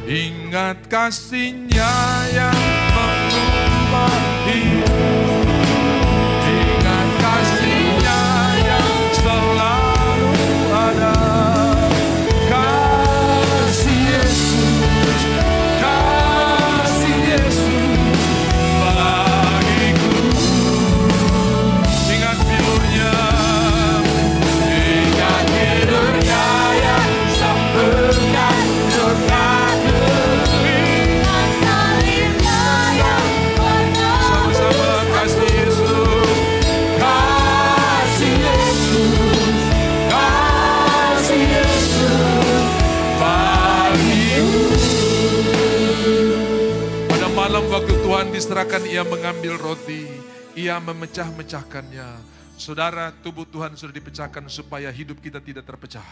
Ingat kasih-Nya yang mengubah hidup. Ingat kasih-Nya yang selalu ada. Kasih Yesus, kasih Yesus bagiku. Ingat bilurnya, ingat bilurnya yang sembuhkan lukaku. Ingat salibnya yang pernah Sama-sama kasih Yesus, kasih Yesus, kasih Yesus bagiku. Pada malam waktu Tuhan diserahkan, Ia mengambil roti, Ia memecah-mecahkannya. Saudara, tubuh Tuhan sudah dipecahkan supaya hidup kita tidak terpecah.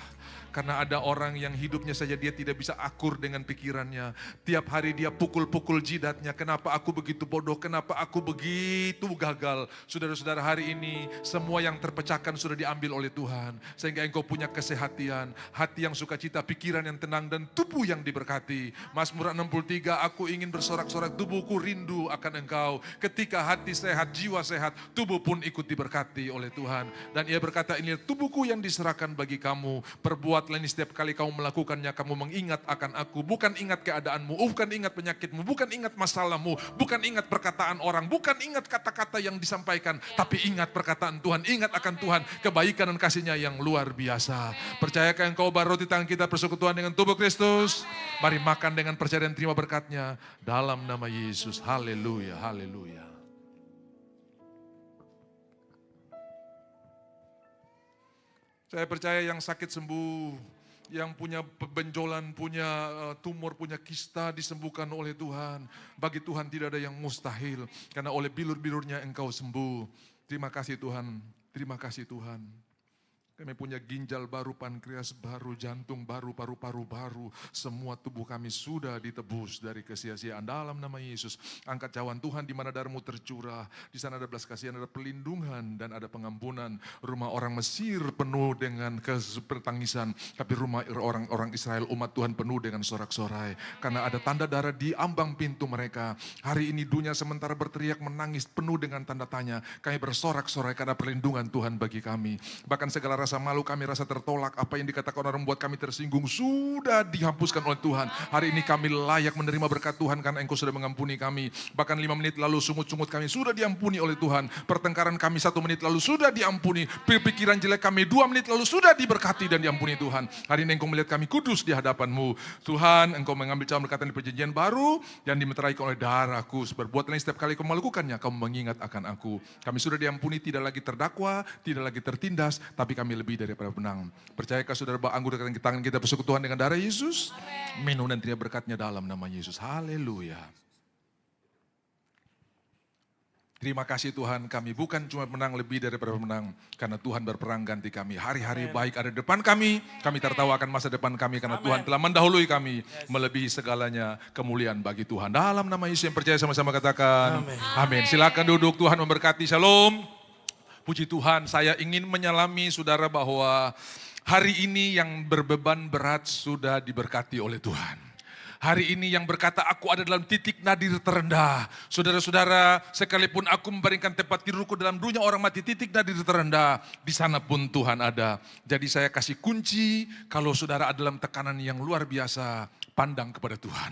Karena ada orang yang hidupnya saja dia tidak bisa akur dengan pikirannya. Tiap hari dia pukul-pukul jidatnya. Kenapa aku begitu bodoh? Kenapa aku begitu gagal? Saudara-saudara, hari ini semua yang terpecahkan sudah diambil oleh Tuhan. Sehingga engkau punya kesehatan, hati yang sukacita, pikiran yang tenang, dan tubuh yang diberkati. Mazmur 63, aku ingin bersorak-sorak, tubuhku rindu akan engkau. Ketika hati sehat, jiwa sehat, tubuh pun ikut diberkati oleh Tuhan. Dan Ia berkata, ini tubuhku yang diserahkan bagi kamu. Perbuatlah ini setiap kali kamu melakukannya, kamu mengingat akan aku. Bukan ingat keadaanmu, bukan ingat penyakitmu, bukan ingat masalahmu, bukan ingat perkataan orang, bukan ingat kata-kata yang disampaikan, tapi ingat perkataan Tuhan, ingat akan Tuhan, kebaikan dan kasih-Nya yang luar biasa. Percayakah engkau bahwa roti tangan kita persekutuan dengan tubuh Kristus? Mari makan dengan percaya dan terima berkat-Nya dalam nama Yesus. Haleluya, haleluya. Saya percaya yang sakit sembuh, yang punya benjolan, punya tumor, punya kista disembuhkan oleh Tuhan. Bagi Tuhan tidak ada yang mustahil, karena oleh bilur-bilurnya engkau sembuh. Terima kasih Tuhan, terima kasih Tuhan. Kami punya ginjal baru, pankreas baru, jantung baru, paru-paru baru. Semua tubuh kami sudah ditebus dari kesia-siaan dalam nama Yesus. Angkat cawan Tuhan di mana darahmu tercurah. Di sana ada belas kasihan, ada perlindungan dan ada pengampunan. Rumah orang Mesir penuh dengan pertangisan. Tapi rumah orang-orang Israel, umat Tuhan penuh dengan sorak-sorai. Karena ada tanda darah di ambang pintu mereka. Hari ini dunia sementara berteriak menangis penuh dengan tanda tanya. Kami bersorak-sorai karena perlindungan Tuhan bagi kami. Bahkan segala rasa malu kami, rasa tertolak, apa yang dikatakan orang membuat kami tersinggung sudah dihapuskan oleh Tuhan. Hari ini kami layak menerima berkat Tuhan karena Engkau sudah mengampuni kami. Bahkan 5 menit lalu sungut-sungut kami sudah diampuni oleh Tuhan. Pertengkaran kami 1 menit lalu sudah diampuni. Pikiran jelek kami 2 menit lalu sudah diberkati dan diampuni Tuhan. Hari ini Engkau melihat kami kudus di hadapan-Mu. Tuhan, Engkau mengambil cawan berkatan di perjanjian baru yang dimeteraikan oleh darahku. Berbuatlah setiap kali Kau melakukannya, Kau mengingat akan aku. Kami sudah diampuni, tidak lagi terdakwa, tidak lagi tertindas, tapi kami lebih daripada menang. Percayakah saudara bahwa anggur dekat tangan kita persekutuan dengan darah Yesus? Minum dan terima berkat-Nya dalam nama Yesus. Haleluya. Terima kasih Tuhan, kami bukan cuma menang, lebih daripada menang. Karena Tuhan berperang ganti kami. Hari-hari baik ada di depan kami. Kami tertawa akan masa depan kami karena Tuhan telah mendahului kami. Melebihi segalanya kemuliaan bagi Tuhan. Dalam nama Yesus yang percaya sama-sama katakan. Amin. Silakan duduk, Tuhan memberkati. Shalom. Puji Tuhan, saya ingin menyalami saudara bahwa hari ini yang berbeban berat sudah diberkati oleh Tuhan. Hari ini yang berkata aku ada dalam titik nadir terendah. Saudara-saudara, sekalipun aku membaringkan tempat tidurku dalam dunia orang mati, titik nadir terendah, di sana pun Tuhan ada. Jadi saya kasih kunci, kalau saudara ada dalam tekanan yang luar biasa, pandang kepada Tuhan.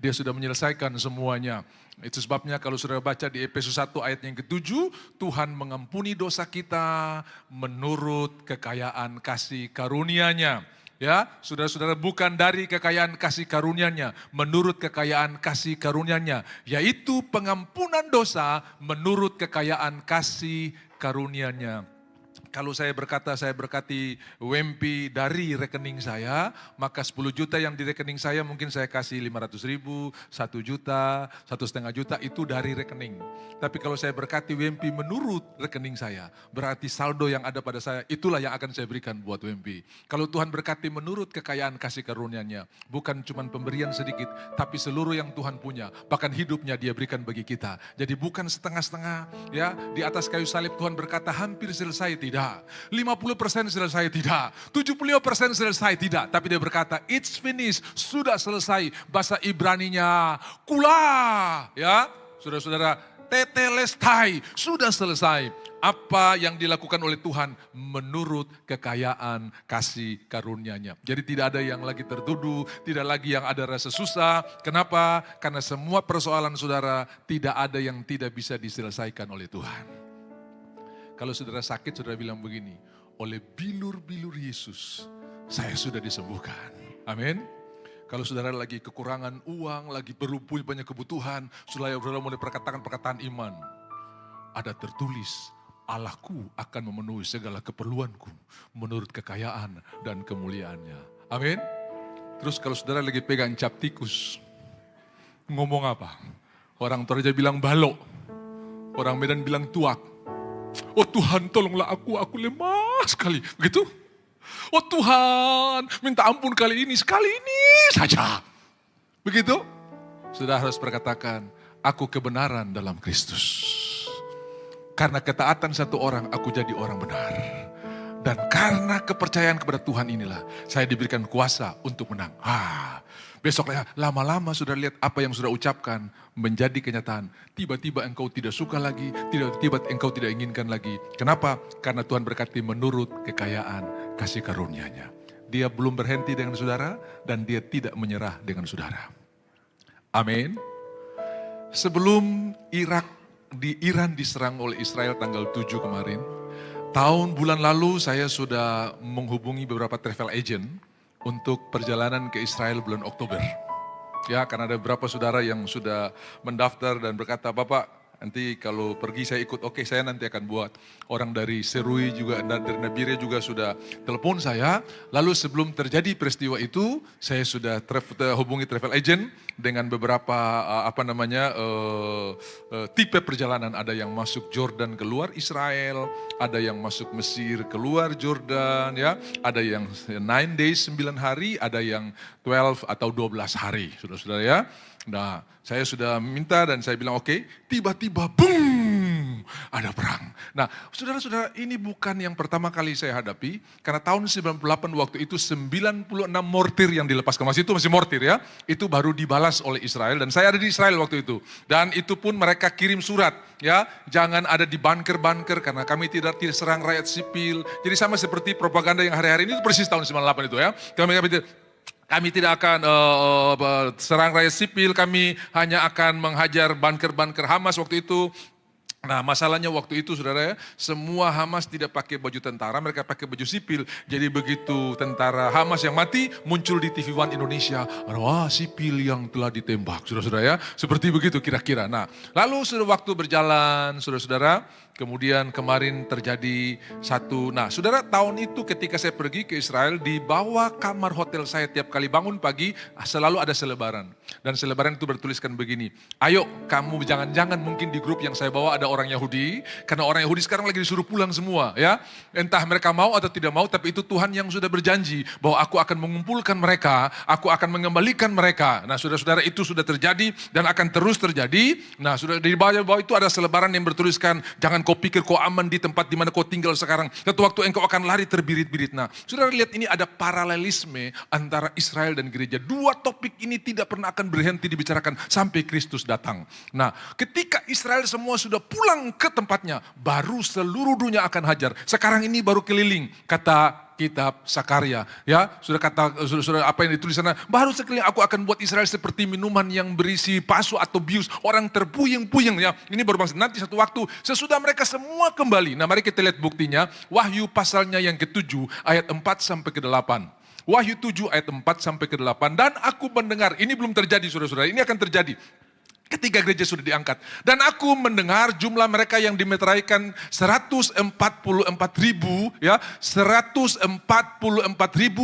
Dia sudah menyelesaikan semuanya. Itu sebabnya kalau saudara baca di Efesus 1 ayat yang ke-7, Tuhan mengampuni dosa kita menurut kekayaan kasih karunia-Nya. Ya, saudara-saudara, bukan dari kekayaan kasih karunia-Nya, menurut kekayaan kasih karunia-Nya, yaitu pengampunan dosa menurut kekayaan kasih karunia-Nya. Kalau saya berkata saya berkati WMP dari rekening saya, maka 10 juta yang di rekening saya mungkin saya kasih 500 ribu, 1 juta, 1,5 juta itu dari rekening. Tapi kalau saya berkati WMP menurut rekening saya, berarti saldo yang ada pada saya, itulah yang akan saya berikan buat WMP. Kalau Tuhan berkati menurut kekayaan kasih karunia-Nya, bukan cuma pemberian sedikit, tapi seluruh yang Tuhan punya, bahkan hidupnya Dia berikan bagi kita. Jadi bukan setengah-setengah, ya, di atas kayu salib Tuhan berkata hampir selesai, tidak. tidak. 50% selesai tidak. 75% selesai tidak. Tapi dia berkata, it's finished, sudah selesai. Bahasa Ibraninya, kula. Ya, saudara-saudara, tetelestai, sudah selesai. Apa yang dilakukan oleh Tuhan menurut kekayaan kasih karunia-Nya. Jadi tidak ada yang lagi tertuduh, tidak lagi yang ada rasa susah. Kenapa? Karena semua persoalan saudara tidak ada yang tidak bisa diselesaikan oleh Tuhan. Kalau saudara sakit, saudara bilang begini, oleh bilur-bilur Yesus, saya sudah disembuhkan. Amin. Kalau saudara lagi kekurangan uang, lagi perlu punya banyak kebutuhan, saudara mulai perkataan iman. Ada tertulis, Allahku akan memenuhi segala keperluanku menurut kekayaan dan kemuliaannya. Amin. Terus kalau saudara lagi pegang cap tikus, ngomong apa? Orang Toraja bilang balok, orang Medan bilang tuak. Oh Tuhan tolonglah aku lemah sekali. Begitu? Oh Tuhan minta ampun sekali ini saja. Begitu? Saudara harus berkatakan, aku kebenaran dalam Kristus. Karena ketaatan satu orang, aku jadi orang benar. Dan karena kepercayaan kepada Tuhan inilah, saya diberikan kuasa untuk menang. Besoknya lama-lama sudah lihat apa yang sudah ucapkan menjadi kenyataan. Tiba-tiba engkau tidak suka lagi, tiba-tiba engkau tidak inginkan lagi. Kenapa? Karena Tuhan berkati menurut kekayaan kasih karunia-Nya. Dia belum berhenti dengan saudara dan dia tidak menyerah dengan saudara. Amin. Sebelum Iran diserang oleh Israel tanggal 7 kemarin, bulan lalu saya sudah menghubungi beberapa travel agent untuk perjalanan ke Israel bulan Oktober. Ya, karena ada beberapa saudara yang sudah mendaftar dan berkata, Bapak, nanti kalau pergi saya ikut, oke saya nanti akan buat. Orang dari Serui juga, dari Nabire juga sudah telepon saya. Lalu sebelum terjadi peristiwa itu, saya sudah hubungi travel agent dengan beberapa tipe perjalanan. Ada yang masuk Jordan keluar Israel, ada yang masuk Mesir keluar Jordan, ya, ada yang 9 days 9 hari, ada yang 12 atau 12 hari, saudara-saudara ya. Nah, saya sudah minta dan saya bilang oke, tiba-tiba boom, ada perang. Nah, saudara-saudara, ini bukan yang pertama kali saya hadapi, karena tahun 98 waktu itu 96 mortir yang dilepaskan, masih mortir ya, itu baru dibalas oleh Israel dan saya ada di Israel waktu itu. Dan itu pun mereka kirim surat, ya, jangan ada di bunker-bunker karena kami tidak serang rakyat sipil. Jadi sama seperti propaganda yang hari-hari ini, itu persis tahun 98 itu ya. Kami tidak akan serang rakyat sipil, kami hanya akan menghajar bunker-bunker Hamas waktu itu. Nah, masalahnya waktu itu saudara ya, semua Hamas tidak pakai baju tentara, mereka pakai baju sipil. Jadi begitu tentara Hamas yang mati, muncul di TV One Indonesia, wah sipil yang telah ditembak, saudara-saudara ya. Seperti begitu kira-kira. Nah, lalu sudah waktu berjalan, saudara-saudara, kemudian kemarin terjadi saudara, tahun itu ketika saya pergi ke Israel, di bawah kamar hotel saya tiap kali bangun pagi, selalu ada selebaran. Dan selebaran itu bertuliskan begini, ayo kamu jangan-jangan mungkin di grup yang saya bawa ada orang Yahudi, karena orang Yahudi sekarang lagi disuruh pulang semua ya. Entah mereka mau atau tidak mau, tapi itu Tuhan yang sudah berjanji bahwa aku akan mengumpulkan mereka, aku akan mengembalikan mereka. Nah saudara-saudara, itu sudah terjadi dan akan terus terjadi. Nah sudah di bawah itu ada selebaran yang bertuliskan, jangan kau pikir kau aman di tempat di mana kau tinggal sekarang, suatu waktu engkau akan lari terbirit-birit. Nah saudara lihat, ini ada paralelisme antara Israel dan gereja. Dua topik ini tidak pernah akan berhenti dibicarakan sampai Kristus datang. Nah ketika Israel semua sudah pulang ke tempatnya, baru seluruh dunia akan hajar. Sekarang ini baru keliling, kata kitab Sakaria, ya, sudah apa yang ditulis sana, baru sekeliling aku akan buat Israel seperti minuman yang berisi pasu atau bius, orang terpuyeng-puyeng ya. Ini baru bangsa. Nanti satu waktu sesudah mereka semua kembali. Nah, mari kita lihat buktinya. Wahyu pasalnya yang ke-7 ayat 4 sampai ke-8. Wahyu 7 ayat 4 sampai ke-8. Dan aku mendengar, ini belum terjadi saudara-saudara, ini akan terjadi ketika gereja sudah diangkat. Dan aku mendengar jumlah mereka yang dimeteraikan 144.000, ya, 144.000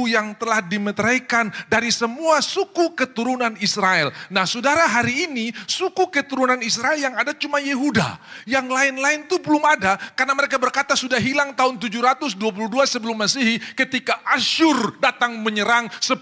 yang telah dimeteraikan dari semua suku keturunan Israel. Nah saudara, hari ini suku keturunan Israel yang ada cuma Yehuda. Yang lain-lain itu belum ada, karena mereka berkata sudah hilang tahun 722 sebelum Masehi ketika Asyur datang menyerang 10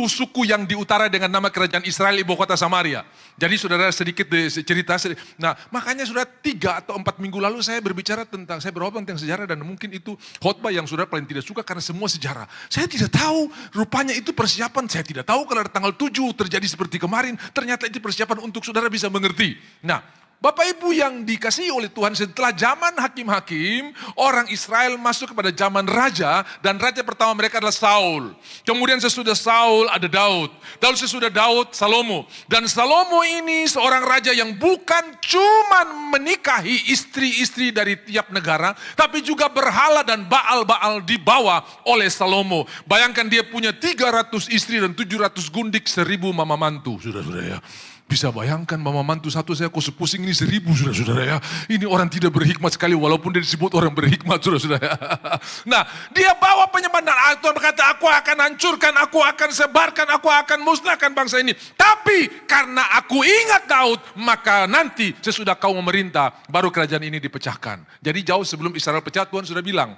suku yang di utara dengan nama kerajaan Israel, ibu kota Samaria. Jadi saudara, sedikit cerita. Nah, makanya sudah 3 atau 4 minggu lalu saya berbicara tentang, saya berkhotbah tentang sejarah dan mungkin itu khotbah yang saudara paling tidak suka karena semua sejarah. Saya tidak tahu, rupanya itu persiapan, saya tidak tahu kalau ada tanggal 7 terjadi seperti kemarin, ternyata itu persiapan untuk saudara bisa mengerti. Nah, Bapak Ibu yang dikasihi oleh Tuhan, setelah zaman hakim-hakim, orang Israel masuk kepada zaman raja, dan raja pertama mereka adalah Saul. Kemudian sesudah Saul ada Daud. Lalu sesudah Daud, Salomo. Dan Salomo ini seorang raja yang bukan cuma menikahi istri-istri dari tiap negara, tapi juga berhala dan baal-baal dibawa oleh Salomo. Bayangkan dia punya 300 istri dan 700 gundik, 1000 mama mantu. Saudara-saudara ya. Bisa bayangkan mama mantu satu saya kok sepusing ini 1000 saudara-saudara ya. Ini orang tidak berhikmat sekali walaupun dia disebut orang berhikmat saudara-saudara. Nah dia bawa penyembahan dan Tuhan berkata aku akan hancurkan, aku akan sebarkan, aku akan musnahkan bangsa ini. Tapi karena aku ingat Daud maka nanti sesudah kau memerintah baru kerajaan ini dipecahkan. Jadi jauh sebelum Israel pecah Tuhan sudah bilang.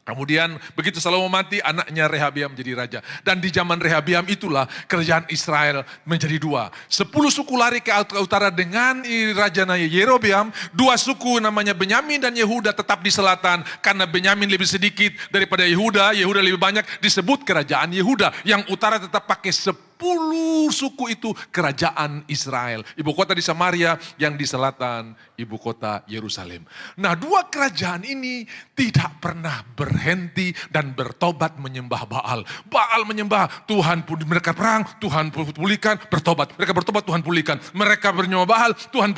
Kemudian begitu Salomo mati, anaknya Rehabiam jadi raja. Dan di zaman Rehabiam itulah kerajaan Israel menjadi 2. 10 suku lari ke utara dengan rajanya Yerobeam. 2 suku namanya Benyamin dan Yehuda tetap di selatan. Karena Benyamin lebih sedikit daripada Yehuda, Yehuda lebih banyak, disebut kerajaan Yehuda. Yang utara tetap pakai 10 suku itu kerajaan Israel. Ibu kota di Samaria, yang di selatan ibu kota Yerusalem. Nah 2 kerajaan ini tidak pernah berhenti dan bertobat menyembah Baal. Baal menyembah, Tuhan mereka perang, Tuhan pulihkan, bertobat. Mereka bertobat, Tuhan pulihkan. Mereka menyembah Baal, Tuhan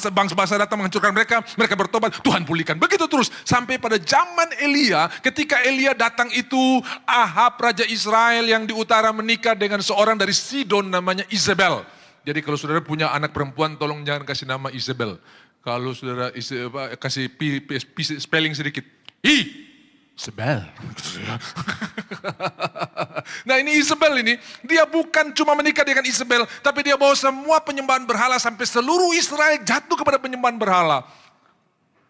bangsa-bangsa datang menghancurkan mereka, mereka bertobat, Tuhan pulihkan. Begitu terus sampai pada zaman Elia, ketika Elia datang itu Ahab raja Israel yang di utara menikah dengan seorang dari Sidon namanya Isabel. Jadi kalau saudara punya anak perempuan tolong jangan kasih nama Isabel. Kalau saudara kasih spelling sedikit. Isabel. Nah ini Isabel ini, dia bukan cuma menikah dengan Isabel, tapi dia bawa semua penyembahan berhala sampai seluruh Israel jatuh kepada penyembahan berhala.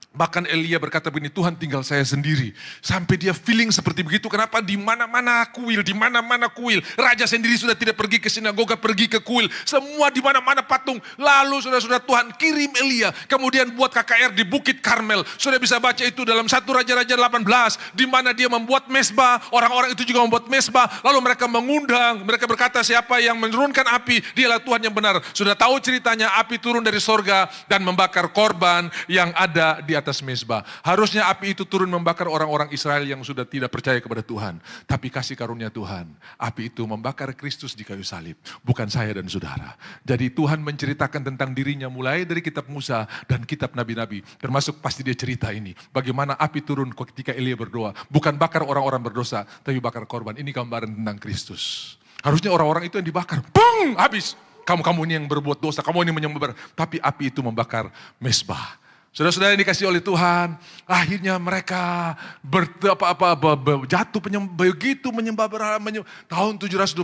Bahkan Elia berkata begini, Tuhan tinggal saya sendiri. Sampai dia feeling seperti begitu. Kenapa? Di mana-mana kuil, di mana-mana kuil. Raja sendiri sudah tidak pergi ke sinagoga, pergi ke kuil. Semua di mana-mana patung. Lalu saudara-saudara Tuhan kirim Elia. Kemudian buat KKR di Bukit Karmel. Sudah bisa baca itu dalam 1 Raja-Raja 18. Di mana dia membuat mesbah. Orang-orang itu juga membuat mesbah. Lalu mereka mengundang. Mereka berkata siapa yang menurunkan api. Dialah Tuhan yang benar. Sudah tahu ceritanya api turun dari sorga. Dan membakar korban yang ada di atas mezbah. Harusnya api itu turun membakar orang-orang Israel yang sudah tidak percaya kepada Tuhan. Tapi kasih karunia Tuhan, api itu membakar Kristus di kayu salib. Bukan saya dan saudara. Jadi Tuhan menceritakan tentang dirinya mulai dari kitab Musa dan kitab Nabi-Nabi. Termasuk pasti dia cerita ini. Bagaimana api turun ketika Elia berdoa. Bukan bakar orang-orang berdosa, tapi bakar korban. Ini gambaran tentang Kristus. Harusnya orang-orang itu yang dibakar. Bung! Habis. Kamu ini yang berbuat dosa, kamu ini menyembah. Tapi api itu membakar mezbah. Saudara-saudara yang dikasih oleh Tuhan, akhirnya mereka jatuh begitu menyembah berhala. Tahun 722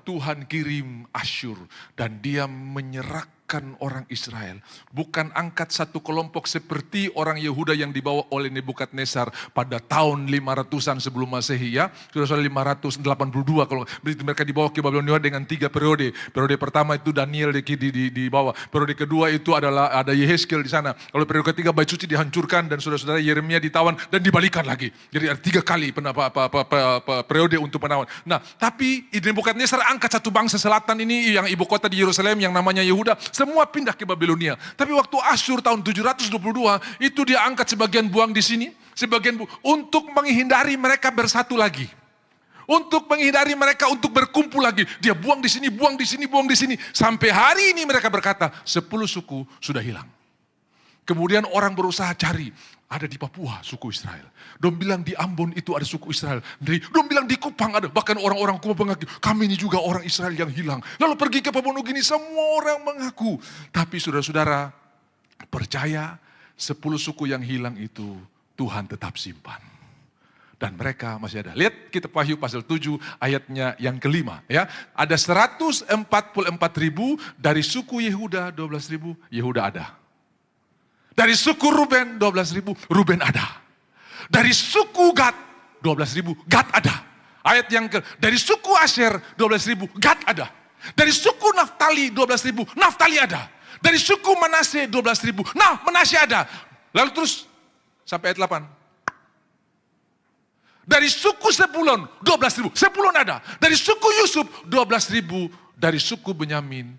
Tuhan kirim Asyur dan dia menyerahkan orang Israel. Bukan angkat satu kelompok seperti orang Yehuda yang dibawa oleh Nebukadnezar pada tahun 500-an sebelum Masehi ya. Saudara-saudara 582 kalau mereka dibawa ke Babilonia dengan 3 periode. Periode pertama itu Daniel dibawa. Periode kedua itu adalah ada Yehezkiel di sana. Kalau periode ketiga bait suci dihancurkan dan saudara-saudara Yeremia ditawan dan dibalikan lagi. Jadi ada 3 kali periode untuk penawan. Nah, tapi Nebukadnezar angkat satu bangsa selatan ini yang ibu kota di Yerusalem yang namanya Yehuda, semua pindah ke Babilonia. Tapi waktu Asyur tahun 722 itu dia angkat sebagian buang di sini, sebagian untuk menghindari mereka bersatu lagi. Untuk menghindari mereka untuk berkumpul lagi. Dia buang di sini, buang di sini, buang di sini. Sampai hari ini mereka berkata 10 suku sudah hilang. Kemudian orang berusaha cari, ada di Papua suku Israel. Dong bilang di Ambon itu ada suku Israel. Dong bilang di Kupang ada, bahkan orang-orang Kupang mengaku, kami ini juga orang Israel yang hilang. Lalu pergi ke Papua Nugini, semua orang mengaku. Tapi saudara-saudara, percaya 10 suku yang hilang itu Tuhan tetap simpan. Dan mereka masih ada. Lihat kitab Wahyu pasal 7 ayatnya yang kelima. Ya. Ada 144.000 dari suku Yehuda 12.000, Yehuda ada. Dari suku Ruben 12.000, Ruben ada. Dari suku Gad 12.000, Gad ada. Ayat yang dari suku Asher 12.000, Gad ada. Dari suku Naftali 12.000, Naftali ada. Dari suku Manasye 12.000, nah Manasye ada. Lalu terus sampai ayat 8. Dari suku Zebulon 12.000, Zebulon ada. Dari suku Yusuf 12.000, dari suku Benyamin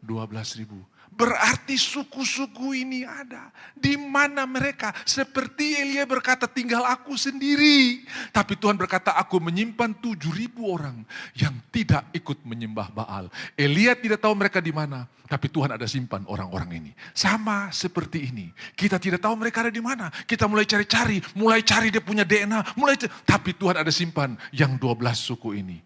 12.000. Berarti suku-suku ini ada. Di mana mereka? Seperti Elia berkata, tinggal aku sendiri. Tapi Tuhan berkata, aku menyimpan 7.000 orang yang tidak ikut menyembah Baal. Elia tidak tahu mereka di mana. Tapi Tuhan ada simpan orang-orang ini. Sama seperti ini. Kita tidak tahu mereka ada di mana. Kita mulai cari-cari, mulai cari dia punya DNA. Tapi Tuhan ada simpan yang 12 suku ini.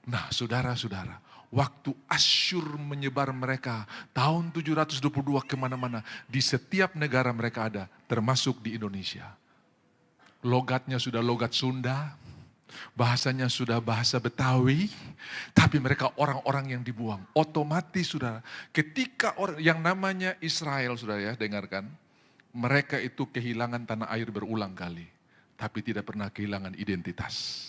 Nah saudara-saudara, waktu Asyur menyebar mereka tahun 722 kemana-mana. Di setiap negara mereka ada, termasuk di Indonesia. Logatnya sudah logat Sunda, bahasanya sudah bahasa Betawi, tapi mereka orang-orang yang dibuang. Otomatis sudah, ketika orang yang namanya Israel, sudah ya dengarkan, mereka itu kehilangan tanah air berulang kali, tapi tidak pernah kehilangan identitas.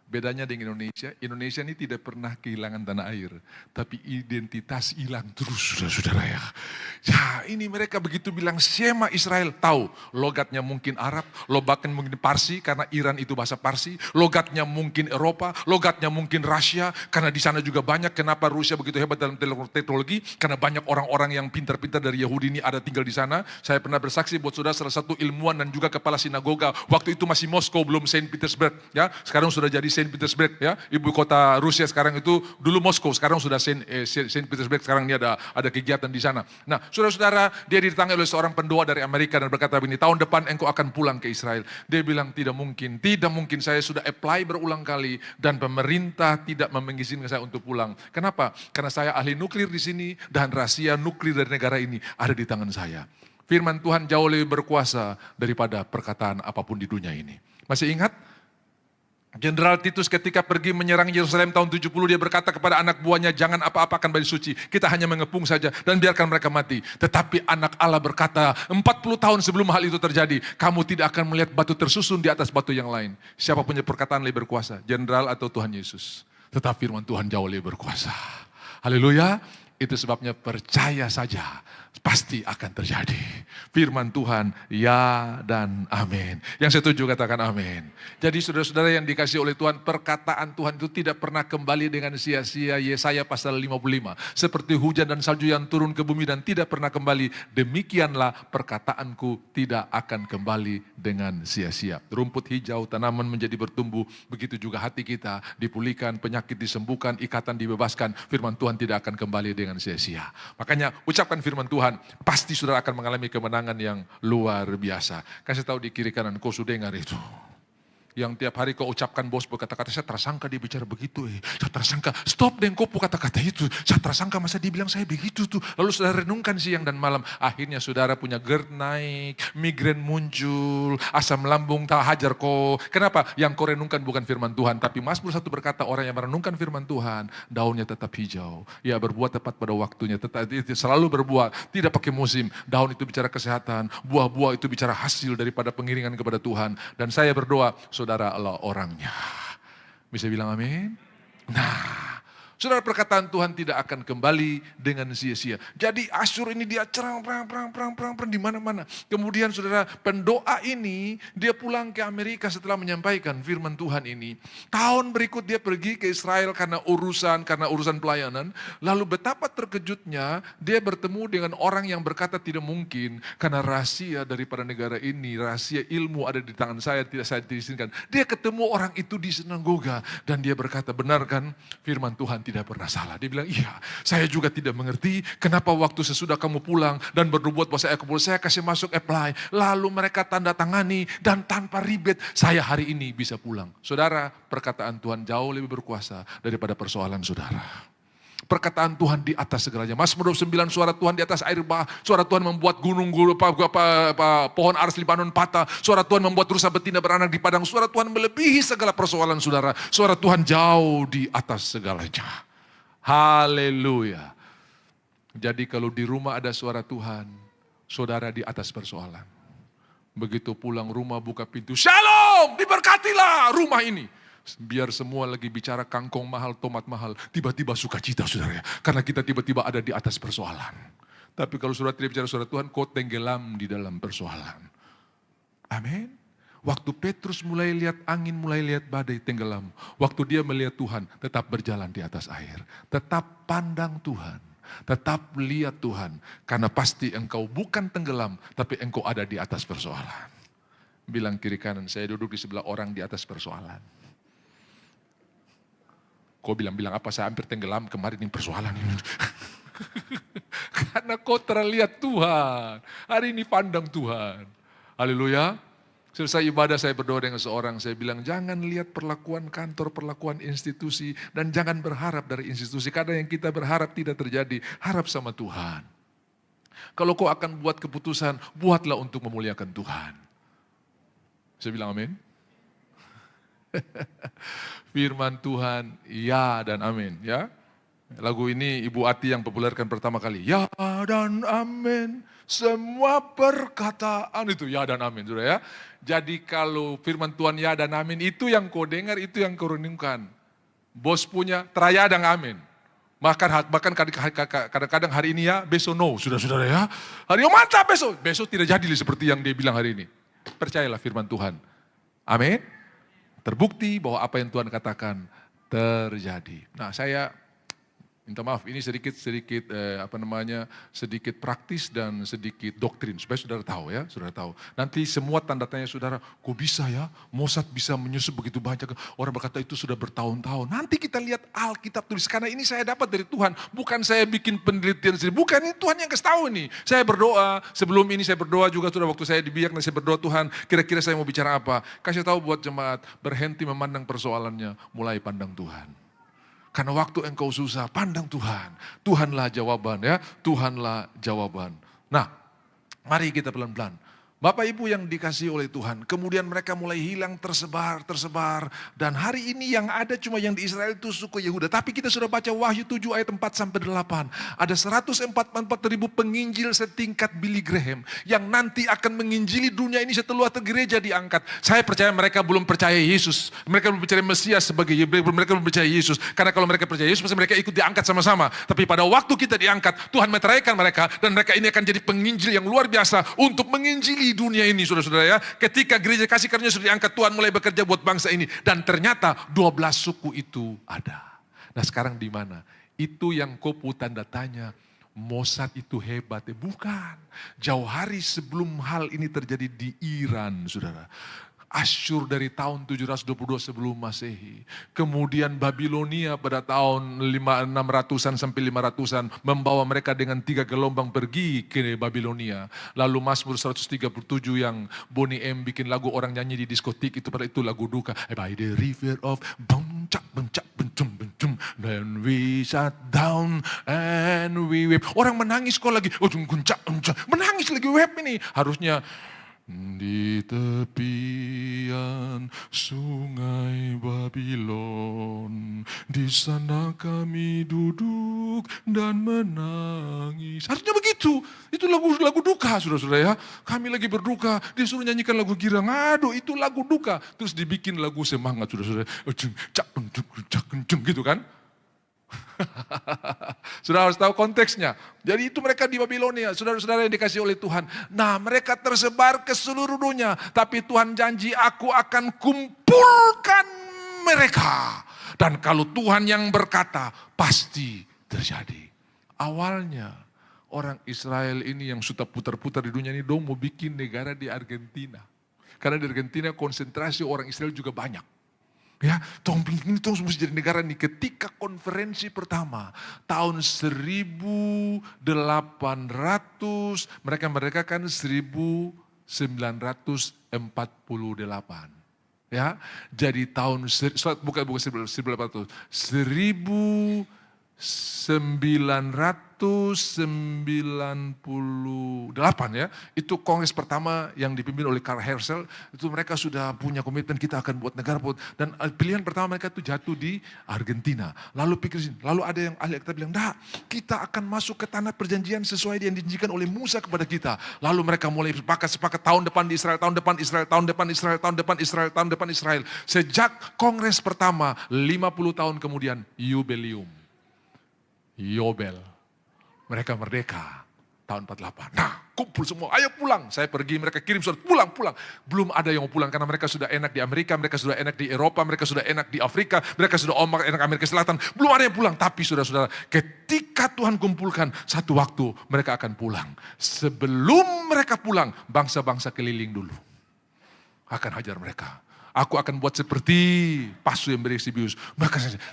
Bedanya dengan Indonesia, Indonesia ini tidak pernah kehilangan tanah air. Tapi identitas hilang terus, saudara-saudara ya. Ya ini mereka begitu bilang Shema Israel, tahu logatnya mungkin Arab, logatnya mungkin Parsi karena Iran itu bahasa Parsi, logatnya mungkin Eropa, logatnya mungkin Rusia karena di sana juga banyak. Kenapa Rusia begitu hebat dalam teknologi? Karena banyak orang-orang yang pintar-pintar dari Yahudi ini ada tinggal di sana. Saya pernah bersaksi buat saudara salah satu ilmuwan dan juga kepala sinagoga. Waktu itu masih Moskow, belum Saint Petersburg. Ya, sekarang sudah jadi Saint Petersburg, ya, ibu kota Rusia sekarang itu dulu Moskow, sekarang sudah Saint Petersburg, sekarang ini ada kegiatan di sana. Nah, saudara-saudara, dia didatangi oleh seorang pendoa dari Amerika dan berkata begini, tahun depan engkau akan pulang ke Israel. Dia bilang tidak mungkin, saya sudah apply berulang kali dan pemerintah tidak mengizinkan saya untuk pulang. Kenapa? Karena saya ahli nuklir di sini dan rahasia nuklir dari negara ini ada di tangan saya. Firman Tuhan jauh lebih berkuasa daripada perkataan apapun di dunia ini. Masih ingat? Jenderal Titus ketika pergi menyerang Yerusalem tahun 70, dia berkata kepada anak buahnya, jangan apa-apakan bait suci, kita hanya mengepung saja dan biarkan mereka mati. Tetapi anak Allah berkata, 40 tahun sebelum hal itu terjadi, kamu tidak akan melihat batu tersusun di atas batu yang lain. Siapa punya perkataan lebih berkuasa, jenderal atau Tuhan Yesus? Tetap firman Tuhan jauh lebih berkuasa. Haleluya. Itu sebabnya percaya saja, pasti akan terjadi. Firman Tuhan, ya dan amin. Yang setuju katakan amin. Jadi saudara-saudara yang dikasih oleh Tuhan, perkataan Tuhan itu tidak pernah kembali dengan sia-sia. Yesaya pasal 55. Seperti hujan dan salju yang turun ke bumi dan tidak pernah kembali. Demikianlah perkataanku tidak akan kembali dengan sia-sia. Rumput hijau, tanaman menjadi bertumbuh. Begitu juga hati kita dipulihkan, penyakit disembuhkan, ikatan dibebaskan. Firman Tuhan tidak akan kembali dengan sia-sia. Makanya ucapkan firman Tuhan, pasti saudara akan mengalami kemenangan yang luar biasa. Kasih tahu di kiri kanan, kau sudah dengar itu. Yang tiap hari kau ucapkan bos berkata-kata, saya tersangka dia bicara begitu. Saya tersangka, stop deh kau kata-kata itu. Saya tersangka masa dia bilang saya begitu tuh. Lalu saudara renungkan siang dan malam. Akhirnya saudara punya GERD naik, migrain muncul, asam lambung tak hajar kau. Kenapa? Yang kau renungkan bukan firman Tuhan. Tapi Mazmur 1 berkata, orang yang merenungkan firman Tuhan, daunnya tetap hijau. Ya berbuat tepat pada waktunya, tetap selalu berbuah, tidak pakai musim. Daun itu bicara kesehatan, buah-buah itu bicara hasil daripada pengiringan kepada Tuhan. Dan saya berdoa, saudara Allah orangnya. Bisa bilang amin? Nah, saudara, perkataan Tuhan tidak akan kembali dengan sia-sia. Jadi Asyur ini dia perang di mana-mana. Kemudian saudara, pendoa ini dia pulang ke Amerika setelah menyampaikan firman Tuhan ini. Tahun berikut dia pergi ke Israel karena urusan pelayanan. Lalu betapa terkejutnya dia bertemu dengan orang yang berkata tidak mungkin karena rahasia daripada negara ini, rahasia ilmu ada di tangan saya, tidak saya diizinkan. Dia ketemu orang itu di sinagoga dan dia berkata, benar kan firman Tuhan tidak pernah salah. Dia bilang, iya, saya juga tidak mengerti kenapa waktu sesudah kamu pulang dan berbuat bahwa saya kasih masuk apply, lalu mereka tanda tangani dan tanpa ribet saya hari ini bisa pulang. Saudara, perkataan Tuhan jauh lebih berkuasa daripada persoalan saudara. Perkataan Tuhan di atas segalanya. Mazmur 29, suara Tuhan di atas air bah. Suara Tuhan membuat gunung, pohon aras Libanon patah. Suara Tuhan membuat rusa betina beranak di padang. Suara Tuhan melebihi segala persoalan saudara. Suara Tuhan jauh di atas segalanya. Haleluya. Jadi kalau di rumah ada suara Tuhan, saudara di atas persoalan. Begitu pulang rumah buka pintu, shalom, diberkatilah rumah ini. Biar semua lagi bicara kangkong mahal, tomat mahal, tiba-tiba sukacita saudara ya. Karena kita tiba-tiba ada di atas persoalan. Tapi kalau saudara tidak bicara saudara Tuhan, kau tenggelam di dalam persoalan. Amin. Waktu Petrus mulai lihat angin, mulai lihat badai, tenggelam. Waktu dia melihat Tuhan, tetap berjalan di atas air. Tetap pandang Tuhan. Tetap lihat Tuhan. Karena pasti engkau bukan tenggelam, tapi engkau ada di atas persoalan. Bilang kiri kanan, saya duduk di sebelah orang di atas persoalan. Kau bilang apa, saya hampir tenggelam kemarin ini persoalan ini. Karena kau terlihat Tuhan. Hari ini pandang Tuhan. Haleluya. Selesai ibadah saya berdoa dengan seorang. Saya bilang jangan lihat perlakuan kantor, perlakuan institusi. Dan jangan berharap dari institusi. Kadang yang kita berharap tidak terjadi. Harap sama Tuhan. Kalau kau akan buat keputusan, buatlah untuk memuliakan Tuhan. Saya bilang amin. Firman Tuhan, ya dan amin. Ya, lagu ini Ibu Ati yang populerkan pertama kali. Ya dan amin, semua perkataan itu ya dan amin, saudara ya. Jadi kalau firman Tuhan ya dan amin, itu yang kau dengar, itu yang kau renungkan. Bos punya teraya dan amin. Bahkan kadang-kadang hari ini ya, besok no, saudara-saudara ya. Hari ini mantap besok tidak jadi seperti yang dia bilang hari ini. Percayalah firman Tuhan. Amin. Terbukti bahwa apa yang Tuhan katakan terjadi. Nah, saya minta maaf, ini sedikit praktis dan sedikit doktrin supaya saudara tahu ya, saudara tahu. Nanti semua tanda tanya saudara, kok bisa ya Mossad bisa menyusup begitu banyak orang berkata itu sudah bertahun-tahun. Nanti kita lihat Alkitab tulis, karena ini saya dapat dari Tuhan, bukan saya bikin penelitian sendiri, bukan, ini Tuhan yang kasih tahu nih. Saya berdoa, sebelum ini saya berdoa juga sudah waktu saya di Biak, saya berdoa Tuhan, kira-kira saya mau bicara apa? Kasih tahu buat jemaat, berhenti memandang persoalannya, mulai pandang Tuhan. Karena waktu engkau susah, pandang Tuhan. Tuhanlah jawaban ya, Tuhanlah jawaban. Nah, mari kita pelan-pelan. Bapak Ibu yang dikasihi oleh Tuhan, kemudian mereka mulai hilang, tersebar. Dan hari ini yang ada cuma yang di Israel itu suku Yehuda. Tapi kita sudah baca Wahyu 7 ayat 4-8. Ada 144.000 penginjil setingkat Billy Graham. Yang nanti akan menginjili dunia ini setelah gereja diangkat. Saya percaya mereka belum percaya Yesus. Mereka belum percaya Mesias sebagai Yesus. Mereka belum percaya Yesus. Karena kalau mereka percaya Yesus, pasti mereka ikut diangkat sama-sama. Tapi pada waktu kita diangkat, Tuhan meteraikan mereka. Dan mereka ini akan jadi penginjil yang luar biasa untuk menginjili dunia ini, saudara-saudara ya. Ketika gereja kasih karunia sudah diangkat, Tuhan mulai bekerja buat bangsa ini. Dan ternyata 12 suku itu ada. Nah sekarang di mana? Itu yang Kopu tanda tanya. Mossad itu hebat. Bukan. Jauh hari sebelum hal ini terjadi di Iran, saudara. Asyur dari tahun 722 sebelum Masehi. Kemudian Babilonia pada tahun 600-an sampai 500-an membawa mereka dengan 3 gelombang pergi ke Babilonia. Lalu Mazmur 137 yang Bonnie M bikin lagu orang nyanyi di diskotik itu, pada itu lagu duka. By the river of bencak bencum. Then we sat down and we wept. Orang menangis kok lagi. Menangis lagi web ini. Harusnya di tepian sungai Babilon, di sana kami duduk dan menangis. Harusnya begitu. Itu lagu duka, saudara-saudara ya. Kami lagi berduka, disuruh nyanyikan lagu girang. Aduh, itu lagu duka. Terus dibikin lagu semangat, saudara-saudara. Gitu kan? Sudah harus tahu konteksnya. Jadi itu mereka di Babilonia, saudara-saudara yang dikasih oleh Tuhan. Nah, mereka tersebar ke seluruh dunia. Tapi Tuhan janji, aku akan kumpulkan mereka. Dan kalau Tuhan yang berkata, pasti terjadi. Awalnya orang Israel ini yang sudah putar-putar di dunia ini, dong mau bikin negara di Argentina. Karena di Argentina konsentrasi orang Israel juga banyak. Ya, ini mesti jadi negara nih. Ketika konferensi pertama tahun 1800, mereka kan 1948. Ya, jadi tahun 1800, 1998 ya, itu kongres pertama yang dipimpin oleh Karl Herschel, itu mereka sudah punya komitmen kita akan buat negara dan pilihan pertama mereka itu jatuh di Argentina. Lalu lalu ada yang ahli kita bilang, "Dah, kita akan masuk ke tanah perjanjian sesuai yang dijanjikan oleh Musa kepada kita." Lalu mereka mulai sepakat tahun depan di Israel, tahun depan Israel, tahun depan Israel, tahun depan Israel, tahun depan Israel. Sejak kongres pertama 50 tahun kemudian Yobel. Mereka merdeka tahun 48. Nah, kumpul semua, ayo pulang. Saya pergi, mereka kirim surat, pulang. Belum ada yang mau pulang karena mereka sudah enak di Amerika, mereka sudah enak di Eropa, mereka sudah enak di Afrika, mereka sudah enak Amerika Selatan. Belum ada yang pulang, tapi saudara-saudara, ketika Tuhan kumpulkan, satu waktu mereka akan pulang. Sebelum mereka pulang, bangsa-bangsa keliling dulu akan hajar mereka. Aku akan buat seperti Pasu yang Eusebius.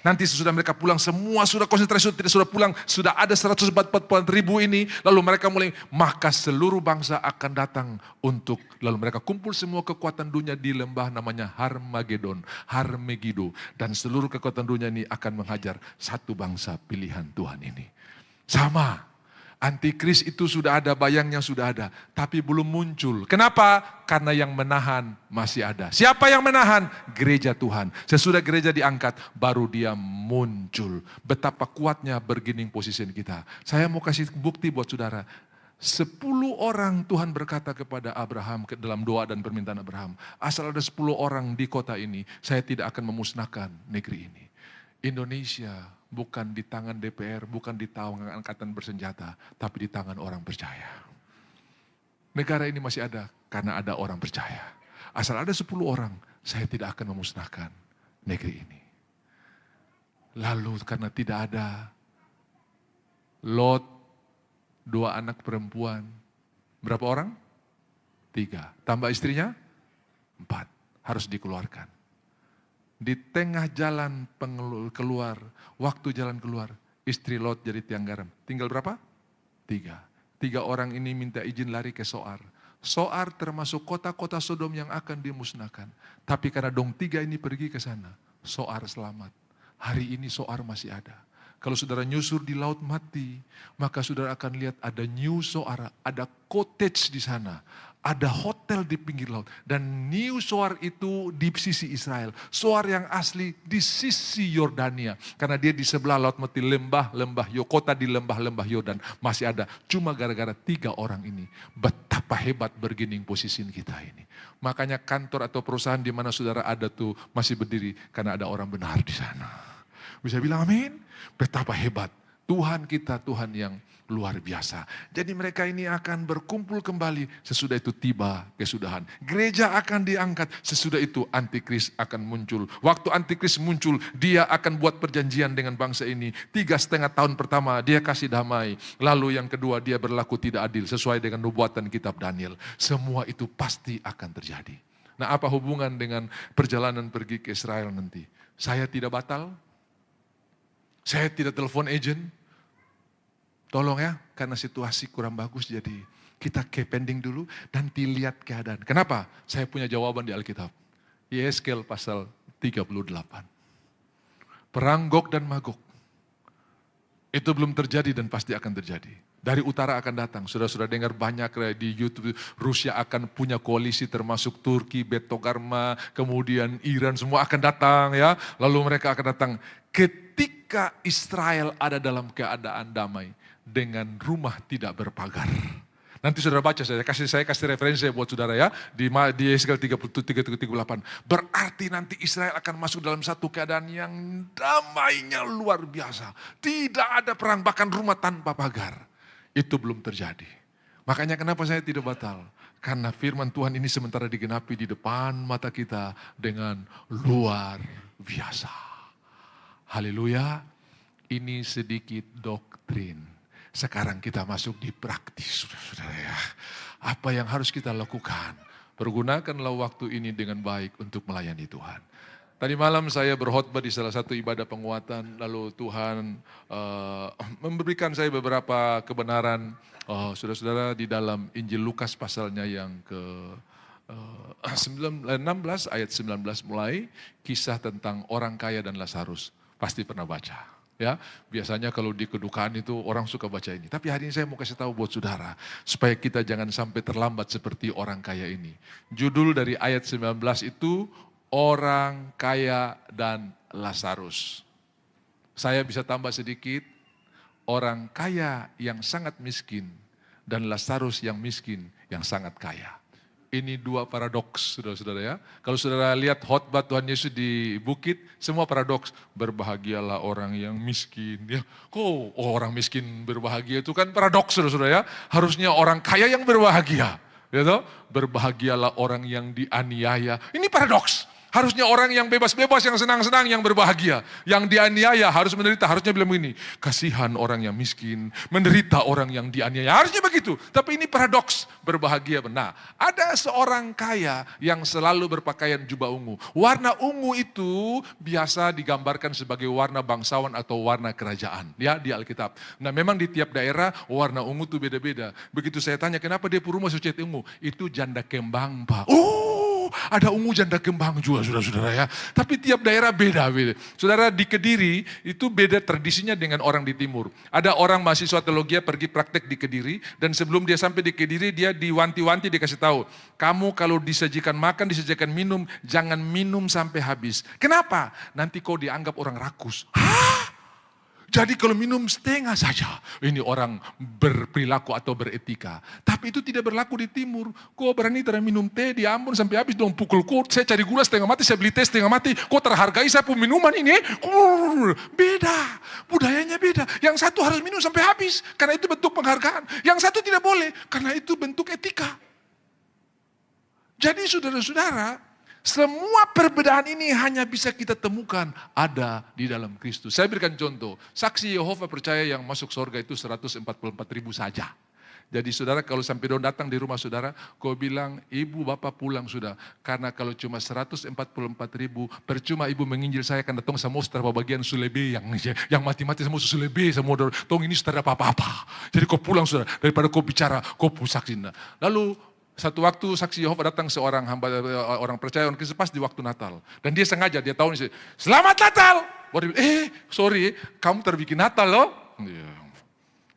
Nanti sesudah mereka pulang, semua sudah konsentrasi, sudah pulang, sudah ada 144 ribu ini, lalu mereka mulai, maka seluruh bangsa akan datang lalu mereka kumpul semua kekuatan dunia di lembah namanya Harmagedon, dan seluruh kekuatan dunia ini akan menghajar satu bangsa pilihan Tuhan ini. Sama. Antikris itu sudah ada, bayangnya sudah ada, tapi belum muncul. Kenapa? Karena yang menahan masih ada. Siapa yang menahan? Gereja Tuhan. Sesudah gereja diangkat, baru dia muncul. Betapa kuatnya bargaining position kita. Saya mau kasih bukti buat saudara. 10 orang Tuhan berkata kepada Abraham dalam doa dan permintaan Abraham, asal ada 10 orang di kota ini, saya tidak akan memusnahkan negeri ini. Indonesia bukan di tangan DPR, bukan di tangan angkatan bersenjata, tapi di tangan orang percaya. Negara ini masih ada karena ada orang percaya. Asal ada 10 orang, saya tidak akan memusnahkan negeri ini. Lalu karena tidak ada Lot, 2 anak perempuan, berapa orang? 3, tambah istrinya 4, harus dikeluarkan. Di tengah jalan keluar, waktu jalan keluar, istri Lot jadi tiang garam. Tinggal berapa? 3 orang ini minta izin lari ke Soar. Soar termasuk kota-kota Sodom yang akan dimusnahkan. Tapi karena dong 3 ini pergi ke sana, Soar selamat. Hari ini Soar masih ada. Kalau saudara nyusur di laut mati, maka saudara akan lihat ada New Soar, ada cottage di sana. Ada hotel di pinggir laut. Dan New Soar itu di sisi Israel. Soar yang asli di sisi Yordania. Karena dia di sebelah laut mati, lembah-lembah kota di lembah-lembah Yordan. Masih ada. Cuma gara-gara 3 orang ini. Betapa hebat bargaining position kita ini. Makanya kantor atau perusahaan di mana saudara ada tuh masih berdiri. Karena ada orang benar di sana. Bisa bilang amin? Betapa hebat. Tuhan kita, Tuhan yang luar biasa. Jadi mereka ini akan berkumpul kembali, sesudah itu tiba kesudahan. Gereja akan diangkat, sesudah itu antikris akan muncul. Waktu antikris muncul, dia akan buat perjanjian dengan bangsa ini. 3,5 tahun pertama dia kasih damai. Lalu yang kedua dia berlaku tidak adil, sesuai dengan nubuatan kitab Daniel. Semua itu pasti akan terjadi. Nah, apa hubungan dengan perjalanan pergi ke Israel nanti? Saya tidak batal, saya tidak telepon agent. Tolong ya, karena situasi kurang bagus jadi kita pending dulu dan dilihat keadaan. Kenapa? Saya punya jawaban di Alkitab. Yeskel pasal 38. Perang Gog dan Magog. Itu belum terjadi dan pasti akan terjadi. Dari utara akan datang. Sudah dengar banyak di YouTube. Rusia akan punya koalisi termasuk Turki, Betogarma, kemudian Iran semua akan datang ya. Lalu mereka akan datang ketika Israel ada dalam keadaan damai. Dengan rumah tidak berpagar. Nanti saudara baca, saya kasih referensi buat saudara ya. Di Yeskel 38. Berarti nanti Israel akan masuk dalam satu keadaan yang damainya luar biasa. Tidak ada perang, bahkan rumah tanpa pagar. Itu belum terjadi. Makanya kenapa saya tidak batal? Karena firman Tuhan ini sementara digenapi di depan mata kita dengan luar biasa. Haleluya. Ini sedikit doktrin. Sekarang kita masuk di praktis, saudara-saudara ya. Apa yang harus kita lakukan? Pergunakanlah waktu ini dengan baik untuk melayani Tuhan. Tadi malam saya berkhotbah di salah satu ibadah penguatan, lalu Tuhan memberikan saya beberapa kebenaran, saudara-saudara, di dalam Injil Lukas pasalnya yang ke 16 ayat 19 mulai, kisah tentang orang kaya dan Lazarus. Pasti pernah baca. Ya, biasanya kalau di kedukaan itu orang suka baca ini. Tapi hari ini saya mau kasih tahu buat saudara, supaya kita jangan sampai terlambat seperti orang kaya ini. Judul dari ayat 19 itu, orang kaya dan Lazarus. Saya bisa tambah sedikit, orang kaya yang sangat miskin dan Lazarus yang miskin yang sangat kaya. Ini dua paradoks, saudara-saudara ya. Kalau saudara lihat khotbah Tuhan Yesus di bukit, semua paradoks. Berbahagialah orang yang miskin. Ya, orang miskin berbahagia itu kan paradoks, saudara-saudara ya. Harusnya orang kaya yang berbahagia. Ya toh? Berbahagialah orang yang dianiaya. Ini paradoks. Harusnya orang yang bebas-bebas, yang senang-senang, yang berbahagia. Yang dianiaya harus menderita. Harusnya bilang begini, kasihan orang yang miskin, menderita orang yang dianiaya. Harusnya begitu. Tapi ini paradoks, berbahagia. Nah, ada seorang kaya yang selalu berpakaian jubah ungu. Warna ungu itu biasa digambarkan sebagai warna bangsawan atau warna kerajaan. Ya, di Alkitab. Nah, memang di tiap daerah warna ungu itu beda-beda. Begitu saya tanya, kenapa dia rumah suci ungu? Itu janda kembang, Pak. Ada ungu janda kembang juga, saudara-saudara ya. Tapi tiap daerah beda. Saudara, di Kediri itu beda tradisinya dengan orang di timur. Ada orang mahasiswa teologi pergi praktek di Kediri, dan sebelum dia sampai di Kediri, dia diwanti-wanti, dikasih tahu, kamu kalau disajikan makan, disajikan minum, jangan minum sampai habis. Kenapa? Nanti kau dianggap orang rakus. Jadi kalau minum setengah saja, ini orang berperilaku atau beretika. Tapi itu tidak berlaku di timur. Kau berani minum teh di Ambon sampai habis, dong pukul kau, saya cari gula setengah mati, saya beli teh setengah mati. Kau terhargai saya pun minuman ini. Beda, budayanya beda. Yang satu harus minum sampai habis, karena itu bentuk penghargaan. Yang satu tidak boleh, karena itu bentuk etika. Jadi saudara-saudara, semua perbedaan ini hanya bisa kita temukan ada di dalam Kristus. Saya berikan contoh, saksi Yehova percaya yang masuk surga itu 144.000 saja. Jadi saudara, kalau sampai dong datang di rumah saudara, kau bilang, ibu bapak pulang sudah. Karena kalau cuma 144.000, percuma ibu menginjil saya, akan datang sama saudara bagian sulebe yang mati-mati sama sulebe, sama tong ini saudara apa-apa. Jadi kau pulang saudara, daripada kau bicara, kau saksi. Lalu satu waktu saksi Yehova datang seorang hamba, orang percaya, orang Kristen pas di waktu Natal. Dan dia sengaja, dia tahu, selamat Natal. Baru dia, sorry, kamu terbikin Natal loh.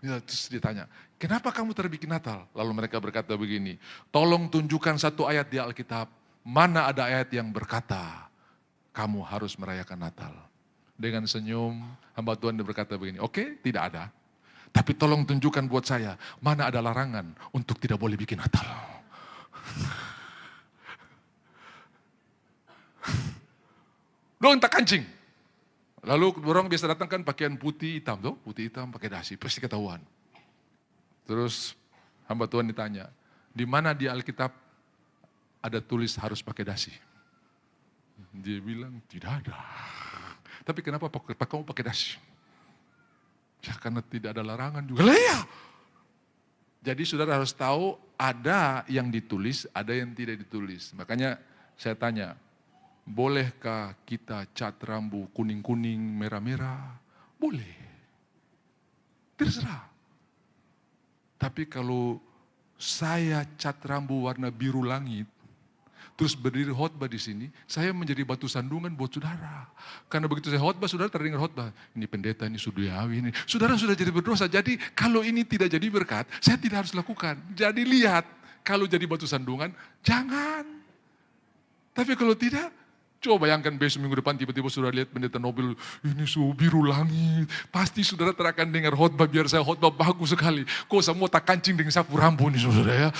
Ya, terus dia tanya, kenapa kamu terbikin Natal? Lalu mereka berkata begini, tolong tunjukkan satu ayat di Alkitab. Mana ada ayat yang berkata, kamu harus merayakan Natal. Dengan senyum, hamba Tuhan berkata begini, oke, tidak ada. Tapi tolong tunjukkan buat saya, mana ada larangan untuk tidak boleh bikin Natal. Dong tak kancing. Lalu orang biasa datang kan pakaian putih hitam tuh, putih hitam pakai dasi, pasti ketahuan. Terus hamba Tuhan ditanya, di mana di Alkitab ada tulis harus pakai dasi? Dia bilang tidak ada. Tapi kenapa kamu pakai dasi? Ya karena tidak ada larangan juga. Lah ya. Jadi saudara harus tahu ada yang ditulis, ada yang tidak ditulis. Makanya saya tanya, bolehkah kita cat rambut kuning-kuning, merah-merah? Boleh. Terserah. Tapi kalau saya cat rambut warna biru langit, terus berdiri khotbah di sini, saya menjadi batu sandungan buat saudara. Karena begitu saya khotbah, saudara terdengar khotbah. Ini pendeta, ini sudiawi, ini. Saudara sudah jadi berdosa. Jadi kalau ini tidak jadi berkat, saya tidak harus lakukan. Jadi lihat, kalau jadi batu sandungan, jangan. Tapi kalau tidak, coba bayangkan besok minggu depan tiba-tiba saudara lihat pendeta Nobel, ini biru langit. Pasti saudara akan dengar khotbah, biar saya khotbah bagus sekali. Kok semua tak kancing dengan sapu rambut nih saudara ya.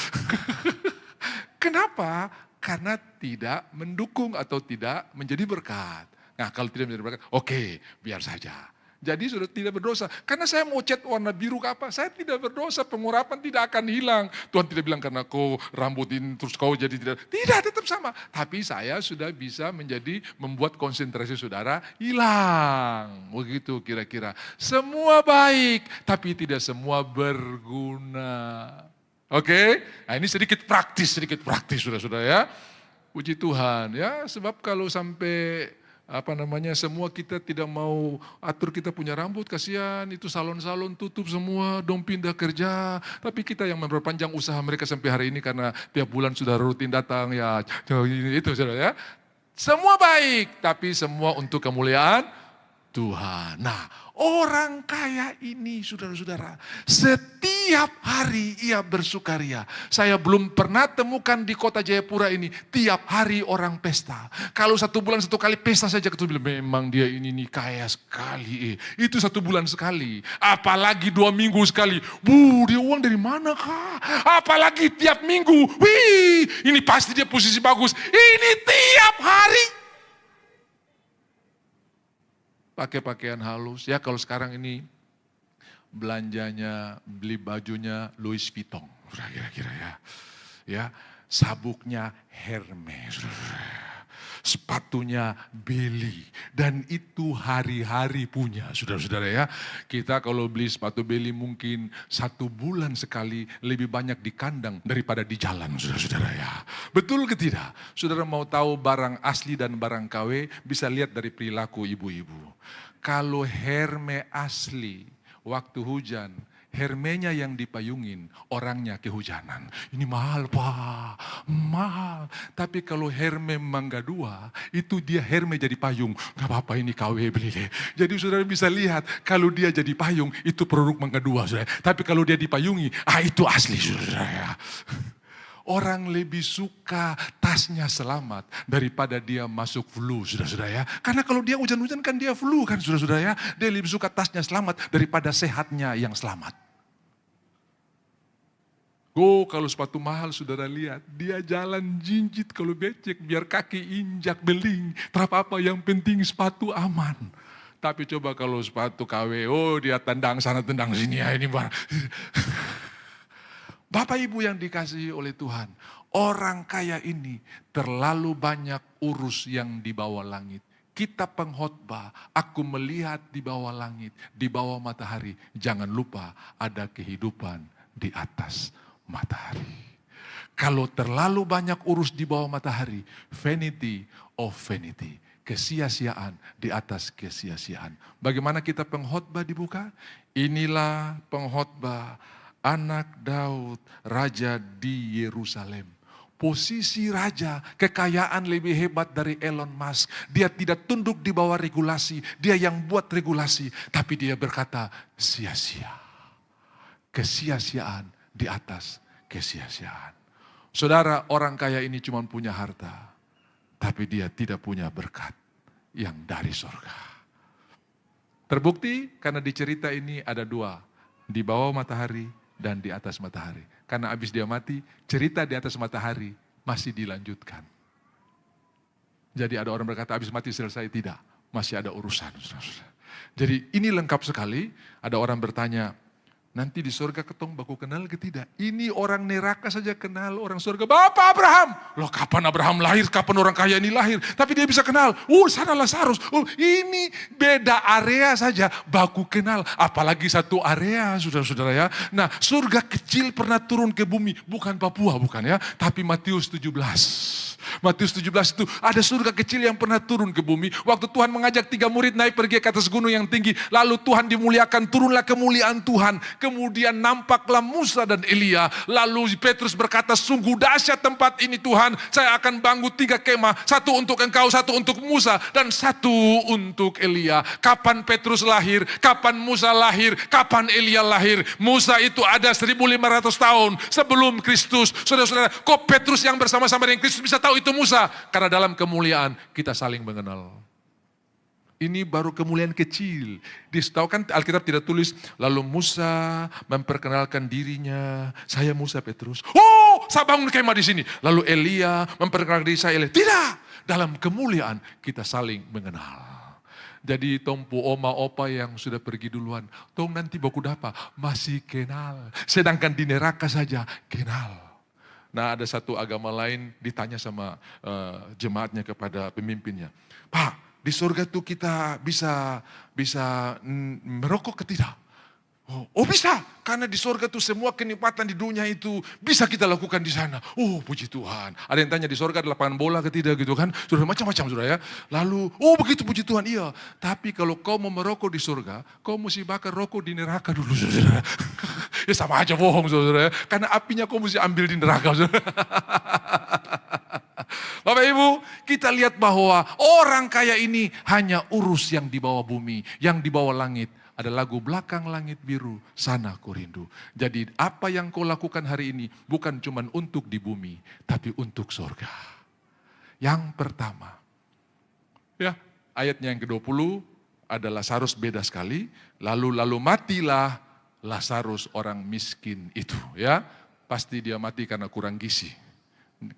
Kenapa? Karena tidak mendukung atau tidak menjadi berkat. Nah kalau tidak menjadi berkat, oke, biar saja. Jadi sudah tidak berdosa. Karena saya mau cat warna biru ke apa? Saya tidak berdosa, pengurapan tidak akan hilang. Tuhan tidak bilang karena kau rambutin terus kau jadi tidak. Tidak, tetap sama. Tapi saya sudah bisa membuat konsentrasi saudara hilang. Begitu kira-kira. Semua baik, tapi tidak semua berguna. Oke, nah ini sedikit praktis saudara-saudara ya. Puji Tuhan ya, sebab kalau sampai semua kita tidak mau atur kita punya rambut, kasihan itu salon-salon tutup semua, dong pindah kerja. Tapi kita yang memperpanjang usaha mereka sampai hari ini karena tiap bulan sudah rutin datang ya, itu saudara ya. Semua baik, tapi semua untuk kemuliaan Tuhan. Nah, orang kaya ini, saudara-saudara, setiap hari ia bersukaria. Saya belum pernah temukan di kota Jayapura ini, tiap hari orang pesta. Kalau 1 bulan 1 kali pesta saja, kita bilang, memang dia ini nih kaya sekali. Itu 1 bulan sekali. Apalagi 2 minggu sekali. Dia uang dari mana kah? Apalagi tiap minggu. Wih, ini pasti dia posisi bagus. Ini tiap hari. Pakai pakaian halus. Ya kalau sekarang ini belanjanya, beli bajunya Louis Vuitton. Kira-kira ya. Ya, sabuknya Hermes. Sepatunya Beli. Dan itu hari-hari punya, saudara-saudara ya. Kita kalau beli sepatu Beli mungkin 1 bulan sekali lebih banyak di kandang daripada di jalan, saudara-saudara ya. Betul ke tidak? Saudara mau tahu barang asli dan barang KW, bisa lihat dari perilaku ibu-ibu. Kalau Hermes asli, waktu hujan, Hermenya yang dipayungin, orangnya kehujanan. Ini mahal Pak, mahal. Tapi kalau Hermes Mangga 2, itu dia Hermes jadi payung. Gak apa-apa ini KW beli deh. Jadi saudara bisa lihat, kalau dia jadi payung, itu produk Mangga 2. Saudara. Tapi kalau dia dipayungi, itu asli saudara. Orang lebih suka tasnya selamat daripada dia masuk flu, saudara-saudara ya. Karena kalau dia hujan-hujan kan dia flu kan, saudara-saudara ya. Dia lebih suka tasnya selamat daripada sehatnya yang selamat. Kalau sepatu mahal, saudara lihat, dia jalan jinjit kalau becek, biar kaki injak beling. Terapa-apa, yang penting sepatu aman. Tapi coba kalau sepatu KW, dia tendang sana, tendang sini, ya ini Bapak Ibu yang dikasihi oleh Tuhan, orang kaya ini terlalu banyak urus yang di bawah langit. Kita pengkhotbah, aku melihat di bawah langit, di bawah matahari. Jangan lupa ada kehidupan di atas matahari. Kalau terlalu banyak urus di bawah matahari, vanity of vanity. Kesia-siaan di atas kesia-siaan. Bagaimana kita pengkhotbah dibuka? Inilah pengkhotbah anak Daud, raja di Yerusalem. Posisi raja, kekayaan lebih hebat dari Elon Musk. Dia tidak tunduk di bawah regulasi, dia yang buat regulasi. Tapi dia berkata, sia-sia. Kesia-siaan di atas kesia-siaan. Saudara, orang kaya ini cuma punya harta, tapi dia tidak punya berkat yang dari surga. Terbukti karena di cerita ini ada 2, di bawah matahari dan di atas matahari. Karena habis dia mati, cerita di atas matahari masih dilanjutkan. Jadi ada orang berkata habis mati selesai, tidak. Masih ada urusan. Jadi ini lengkap sekali. Ada orang bertanya, nanti di surga ketong baku kenal ke tidak? Ini orang neraka saja kenal orang surga. Bapak Abraham. Loh kapan Abraham lahir? Kapan orang kaya ini lahir? Tapi dia bisa kenal. Sana Lazarus. Ini beda area saja baku kenal. Apalagi satu area saudara-saudara ya. Nah surga kecil pernah turun ke bumi. Bukan Papua bukan ya. Tapi Matius 17. Matius 17 itu ada surga kecil yang pernah turun ke bumi. Waktu Tuhan mengajak 3 murid naik pergi ke atas gunung yang tinggi. Lalu Tuhan dimuliakan, turunlah kemuliaan Tuhan. Kemudian nampaklah Musa dan Elia. Lalu Petrus berkata, sungguh dahsyat tempat ini Tuhan. Saya akan bangun 3 kemah. 1 untuk engkau, 1 untuk Musa, dan 1 untuk Elia. Kapan Petrus lahir? Kapan Musa lahir? Kapan Elia lahir? Musa itu ada 1500 tahun sebelum Kristus. Saudara-saudara, kok Petrus yang bersama-sama dengan Kristus bisa tahu itu Musa? Karena dalam kemuliaan kita saling mengenal. Ini baru kemuliaan kecil. Ditahu kan Alkitab tidak tulis, lalu Musa memperkenalkan dirinya, saya Musa Petrus. Saya bangun kemah di sini. Lalu Elia memperkenalkan diri saya Elia. Tidak, dalam kemuliaan kita saling mengenal. Jadi tompu oma opa yang sudah pergi duluan, tong nanti baku dapa masih kenal. Sedangkan di neraka saja kenal. Nah ada satu agama lain ditanya sama jemaatnya kepada pemimpinnya, Pak, di surga tuh kita bisa merokok ke tidak? Oh bisa, karena di surga tuh semua kenikmatan di dunia itu bisa kita lakukan di sana. Puji Tuhan. Ada yang tanya di surga ada lapangan bola ke tidak gitu kan? Sudah macam-macam sudah ya. Lalu, begitu puji Tuhan, iya. Tapi kalau kau mau merokok di surga, kau mesti bakar rokok di neraka dulu saudara. Ya sama aja bohong saudara ya. Karena apinya kau mesti ambil di neraka saudara. Bapak Ibu, kita lihat bahwa orang kaya ini hanya urus yang di bawah bumi, yang di bawah langit. Ada lagu belakang langit biru, sana ku rindu. Jadi apa yang kau lakukan hari ini bukan cuma untuk di bumi, tapi untuk surga. Yang pertama, ya ayatnya yang ke-20 adalah Lazarus beda sekali. Lalu matilah Lazarus orang miskin itu, ya. Pasti dia mati karena kurang gizi.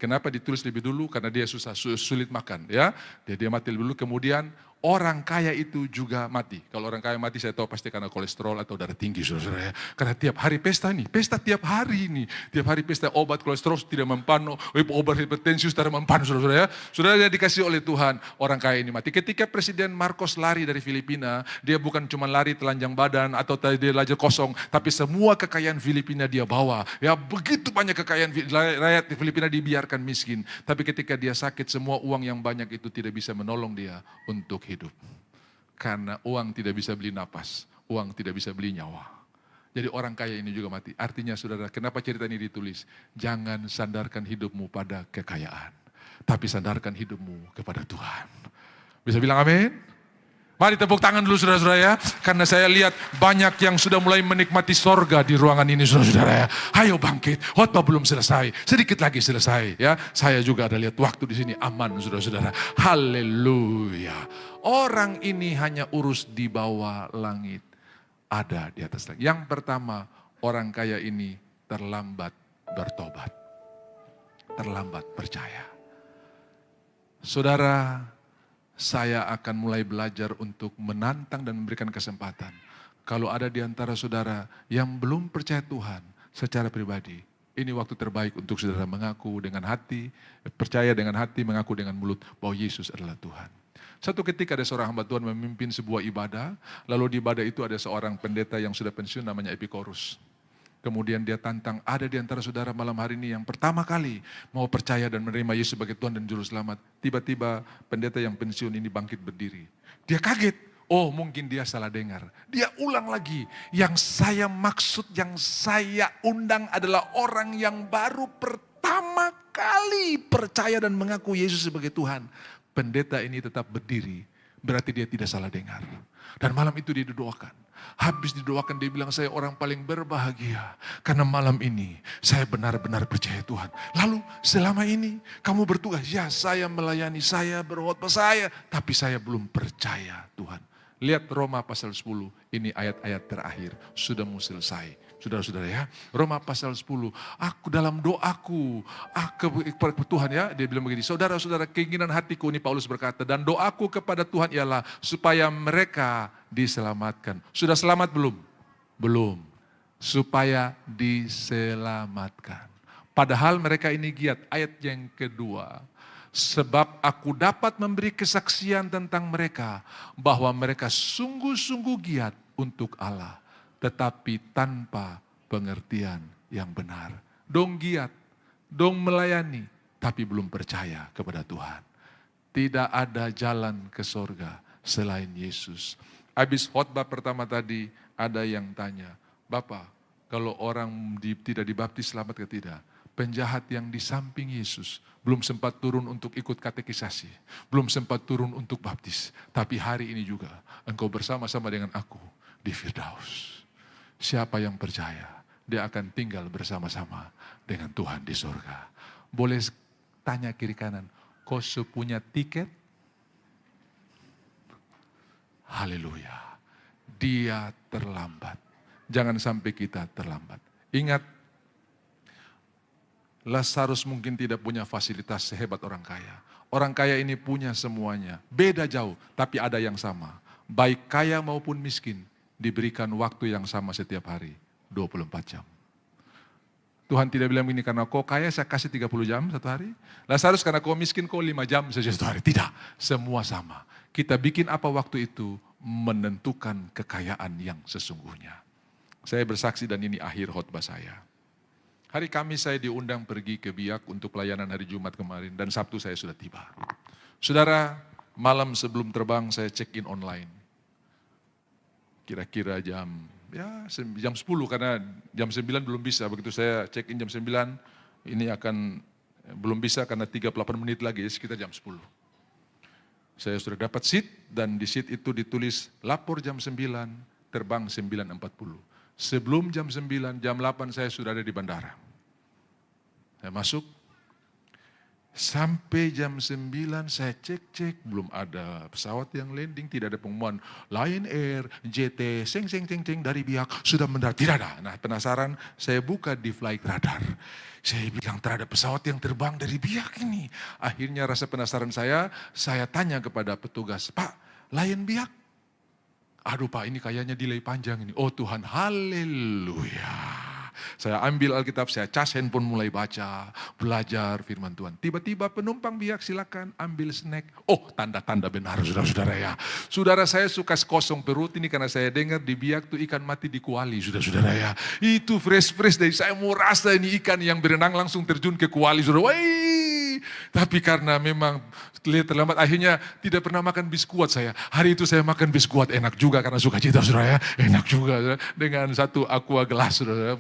Kenapa ditulis lebih dulu? Karena dia sulit makan, ya. Dia mati lebih dulu, kemudian orang kaya itu juga mati. Kalau orang kaya mati saya tahu pasti karena kolesterol atau darah tinggi, saudara-saudara. Karena tiap hari pesta nih, pesta tiap hari nih. Tiap hari pesta, obat kolesterol tidak mempan, obat hipertensi tidak mempan, saudara-saudara. Saudara yang dikasih oleh Tuhan, orang kaya ini mati. Ketika Presiden Marcos lari dari Filipina, dia bukan cuma lari telanjang badan atau dia lari kosong, tapi semua kekayaan Filipina dia bawa. Ya begitu banyak kekayaan rakyat di Filipina dibiarkan miskin. Tapi ketika dia sakit, semua uang yang banyak itu tidak bisa menolong dia untuk hidup. Karena uang tidak bisa beli napas, uang tidak bisa beli nyawa. Jadi orang kaya ini juga mati. Artinya saudara, kenapa cerita ini ditulis? Jangan sandarkan hidupmu pada kekayaan, tapi sandarkan hidupmu kepada Tuhan. Bisa bilang amin? Mari tepuk tangan dulu saudara-saudara ya. Karena saya lihat banyak yang sudah mulai menikmati sorga di ruangan ini saudara-saudara ya. Ayo bangkit, khotbah belum selesai. Sedikit lagi selesai ya. Saya juga ada lihat waktu di sini aman saudara-saudara. Haleluya. Orang ini hanya urus di bawah langit. Ada di atas langit. Yang pertama, orang kaya ini terlambat bertobat. Terlambat percaya. Saudara, saya akan mulai belajar untuk menantang dan memberikan kesempatan. Kalau ada di antara saudara yang belum percaya Tuhan secara pribadi, ini waktu terbaik untuk saudara mengaku dengan hati, percaya dengan hati, mengaku dengan mulut bahwa Yesus adalah Tuhan. Satu ketika ada seorang hamba Tuhan memimpin sebuah ibadah, lalu di ibadah itu ada seorang pendeta yang sudah pensiun namanya Epikorus. Kemudian dia tantang, ada di antara saudara malam hari ini yang pertama kali mau percaya dan menerima Yesus sebagai Tuhan dan Juru Selamat. Tiba-tiba pendeta yang pensiun ini bangkit berdiri. Dia kaget, oh mungkin dia salah dengar. Dia ulang lagi, yang saya maksud, yang saya undang adalah orang yang baru pertama kali percaya dan mengaku Yesus sebagai Tuhan. Pendeta ini tetap berdiri, berarti dia tidak salah dengar. Dan malam itu dia didoakan. Habis didoakan dia bilang, saya orang paling berbahagia. Karena malam ini saya benar-benar percaya Tuhan. Lalu selama ini kamu bertugas, ya saya melayani, saya berkhotbah saya. Tapi saya belum percaya Tuhan. Lihat Roma pasal 10, ini ayat-ayat terakhir. Sudah mau selesai. Saudara-saudara ya, Roma pasal 10, aku dalam doaku, kepada Tuhan ya, dia bilang begini, saudara-saudara keinginan hatiku, ini Paulus berkata, dan doaku kepada Tuhan ialah supaya mereka diselamatkan. Sudah selamat belum? Belum. Supaya diselamatkan. Padahal mereka ini giat, ayat yang kedua. Sebab aku dapat memberi kesaksian tentang mereka, bahwa mereka sungguh-sungguh giat untuk Allah. Tetapi tanpa pengertian yang benar. Dong giat, dong melayani, tapi belum percaya kepada Tuhan. Tidak ada jalan ke sorga selain Yesus. Habis khotbah pertama tadi, ada yang tanya, Bapak, kalau orang tidak dibaptis selamat ke tidak? Penjahat yang di samping Yesus belum sempat turun untuk ikut katekisasi, belum sempat turun untuk baptis. Tapi hari ini juga engkau bersama-sama dengan aku di Firdaus. Siapa yang percaya, dia akan tinggal bersama-sama dengan Tuhan di surga. Boleh tanya kiri kanan, kau punya tiket? Haleluya. Dia terlambat. Jangan sampai kita terlambat. Ingat, Lazarus mungkin tidak punya fasilitas sehebat orang kaya. Orang kaya ini punya semuanya. Beda jauh, tapi ada yang sama. Baik kaya maupun miskin, diberikan waktu yang sama setiap hari, 24 jam. Tuhan tidak bilang ini karena kau kaya saya kasih 30 jam satu hari. Lazarus karena kau miskin kau 5 jam saja satu hari. Tidak, semua sama. Kita bikin apa waktu itu menentukan kekayaan yang sesungguhnya. Saya bersaksi dan ini akhir khotbah saya. Hari Kamis saya diundang pergi ke Biak untuk pelayanan hari Jumat kemarin dan Sabtu saya sudah tiba. Saudara, malam sebelum terbang saya check in online. Kira-kira jam 10 karena jam 9 belum bisa. Begitu saya check in jam 9, ini akan belum bisa karena 38 menit lagi sekitar jam 10. Saya sudah dapat seat dan di seat itu ditulis lapor jam 9, terbang 9.40. Sebelum jam 9, jam 8 saya sudah ada di bandara. Saya masuk, sampai jam 9 saya cek-cek, belum ada pesawat yang landing, tidak ada pengumuman Lion Air, JT, seng dari Biak sudah mendarat, tidak ada. Nah penasaran, saya buka di flight radar. Saya bilang terhadap pesawat yang terbang dari Biak ini. Akhirnya rasa penasaran saya tanya kepada petugas, Pak, Lion Biak? Aduh Pak, ini kayaknya delay panjang ini. Oh Tuhan, haleluya. Saya ambil Alkitab, saya cas handphone, mulai baca, belajar firman Tuhan. Tiba-tiba penumpang Biak silakan ambil snack. Oh tanda-tanda benar saudara-saudara ya. Saudara saya suka kosong perut ini karena saya dengar di Biak tuh ikan mati di kuali saudara-saudara ya. Itu fresh dari saya mau rasa ini ikan yang berenang langsung terjun ke kuali saudara. Wih. Tapi karena memang terlambat akhirnya tidak pernah makan biskuat saya. Hari itu saya makan biskuat enak juga karena suka cita saudara ya. Enak juga saudara. Dengan satu aqua gelas saudara.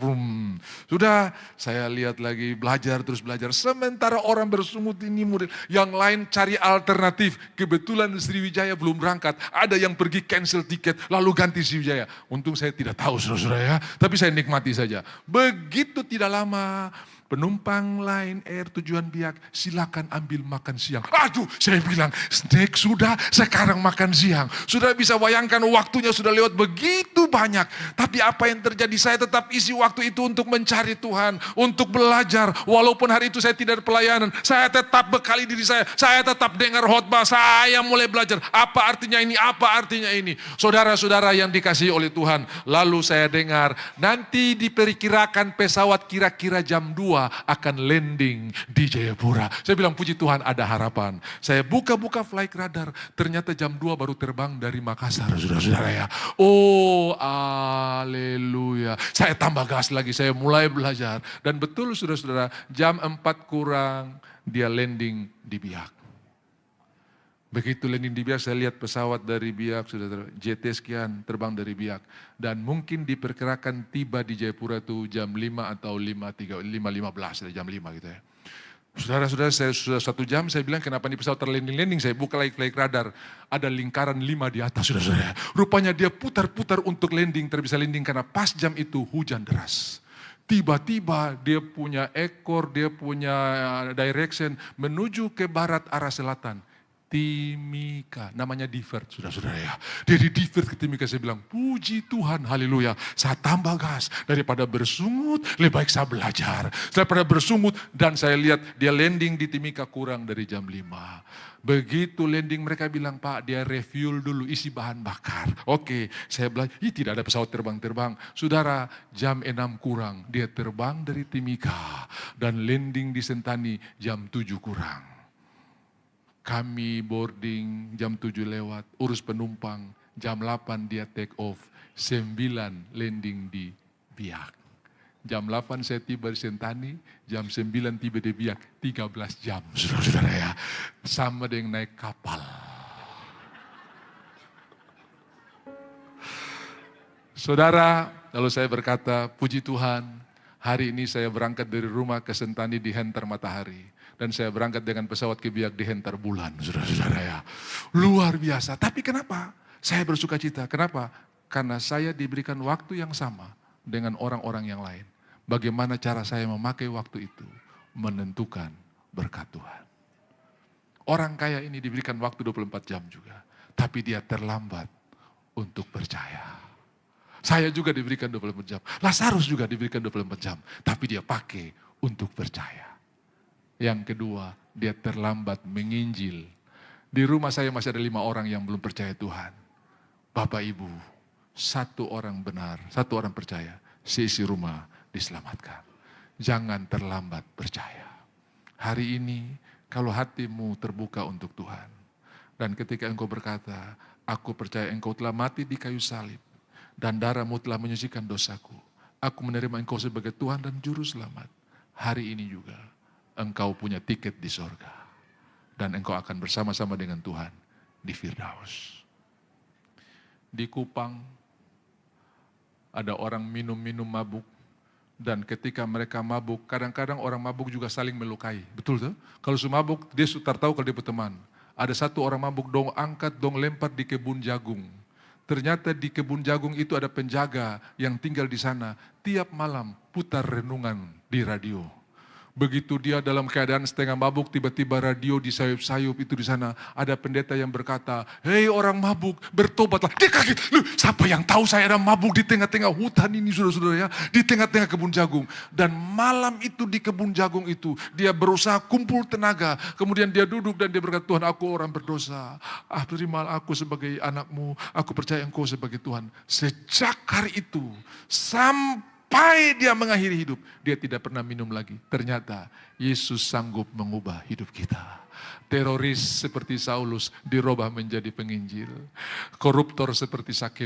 Sudah saya lihat lagi terus belajar. Sementara orang bersungut ini murid. Yang lain cari alternatif. Kebetulan Sriwijaya belum berangkat. Ada yang pergi cancel tiket lalu ganti Sriwijaya. Untung saya tidak tahu saudara ya. Tapi saya nikmati saja. Begitu tidak lama. Penumpang Lion Air tujuan Biak, silakan ambil makan siang. Aduh, saya bilang, snack sudah, sekarang makan siang. Sudah bisa bayangkan waktunya sudah lewat begitu banyak. Tapi apa yang terjadi, saya tetap isi waktu itu untuk mencari Tuhan, untuk belajar. Walaupun hari itu saya tidak ada pelayanan, saya tetap bekali diri saya tetap dengar khotbah, saya mulai belajar. Apa artinya ini, apa artinya ini. Saudara-saudara yang dikasihi oleh Tuhan, lalu saya dengar, nanti diperkirakan pesawat kira-kira jam 2 akan landing di Jayapura. Saya bilang puji Tuhan ada harapan. Saya buka-buka flight radar, ternyata jam 2 baru terbang dari Makassar, saudara-saudara ya. Oh, haleluya. Saya tambah gas lagi, saya mulai belajar. Dan betul saudara-saudara, jam 4 kurang dia landing di Biak. Begitu landing di Biak, saya lihat pesawat dari Biak, saudara, JT sekian terbang dari Biak. Dan mungkin diperkirakan tiba di Jayapura itu jam 5 atau 5.15, jam 5 gitu ya. Saudara-saudara, saya sudah 1 jam, saya bilang kenapa ini pesawat terlanding-landing, saya buka lagi flight radar. Ada lingkaran 5 di atas, saudara-saudara. Rupanya dia putar-putar untuk landing, terbisa landing karena pas jam itu hujan deras. Tiba-tiba dia punya ekor, dia punya direction menuju ke barat arah selatan. Timika, namanya divert, saudara-saudara ya. Dari divert ke Timika saya bilang, puji Tuhan, haleluya. Saya tambah gas, daripada bersungut, lebih baik saya belajar. Daripada bersungut, dan saya lihat dia landing di Timika kurang dari jam 5. Begitu landing mereka bilang, Pak dia refuel dulu, isi bahan bakar. Oke, saya bilang, tidak ada pesawat terbang-terbang. Saudara, jam 6 kurang, dia terbang dari Timika. Dan landing di Sentani jam 7 kurang. Kami boarding jam 7 lewat, urus penumpang, jam 8 dia take off, 9 landing di Biak. Jam 8 saya tiba di Sentani, jam 9 tiba di Biak, 13 jam, saudara-saudara ya. Sama dengan naik kapal. Saudara, lalu saya berkata, puji Tuhan, hari ini saya berangkat dari rumah ke Sentani di hentar matahari. Dan saya berangkat dengan pesawat ke Biak di hentar bulan, saudara-saudara ya. Luar biasa. Tapi kenapa? Saya bersuka cita. Kenapa? Karena saya diberikan waktu yang sama dengan orang-orang yang lain. Bagaimana cara saya memakai waktu itu? Menentukan berkat Tuhan. Orang kaya ini diberikan waktu 24 jam juga. Tapi dia terlambat untuk percaya. Saya juga diberikan 24 jam. Lazarus juga diberikan 24 jam. Tapi dia pakai untuk percaya. Yang kedua, dia terlambat menginjil. Di rumah saya masih ada 5 orang yang belum percaya Tuhan. Bapak Ibu, 1 orang benar, 1 orang percaya, seisi rumah diselamatkan. Jangan terlambat percaya. Hari ini, kalau hatimu terbuka untuk Tuhan, dan ketika engkau berkata, aku percaya engkau telah mati di kayu salib, dan darahmu telah menyucikan dosaku, aku menerima engkau sebagai Tuhan dan Juru Selamat. Hari ini juga, engkau punya tiket di sorga. Dan engkau akan bersama-sama dengan Tuhan di Firdaus. Di Kupang, ada orang minum-minum mabuk. Dan ketika mereka mabuk, kadang-kadang orang mabuk juga saling melukai. Betul tuh? Kalau sudah mabuk, dia sudah tahu kalau dia berteman. Ada satu orang mabuk dong angkat dong lempar di kebun jagung. Ternyata di kebun jagung itu ada penjaga yang tinggal di sana. Tiap malam putar renungan di radio. Begitu dia dalam keadaan setengah mabuk, tiba-tiba radio disayup-sayup itu di sana. Ada pendeta yang berkata, hei orang mabuk, bertobatlah. Dia kaget, loh siapa yang tahu saya ada mabuk di tengah-tengah hutan ini saudara-saudara ya. Di tengah-tengah kebun jagung. Dan malam itu di kebun jagung itu, dia berusaha kumpul tenaga. Kemudian dia duduk dan dia berkata, Tuhan aku orang berdosa. Terimalah aku sebagai anakmu, aku percaya engkau sebagai Tuhan. Sejak hari itu, sampai dia mengakhiri hidup, dia tidak pernah minum lagi. Ternyata Yesus sanggup mengubah hidup kita. Teroris seperti Saulus dirubah menjadi penginjil. Koruptor seperti Sakeus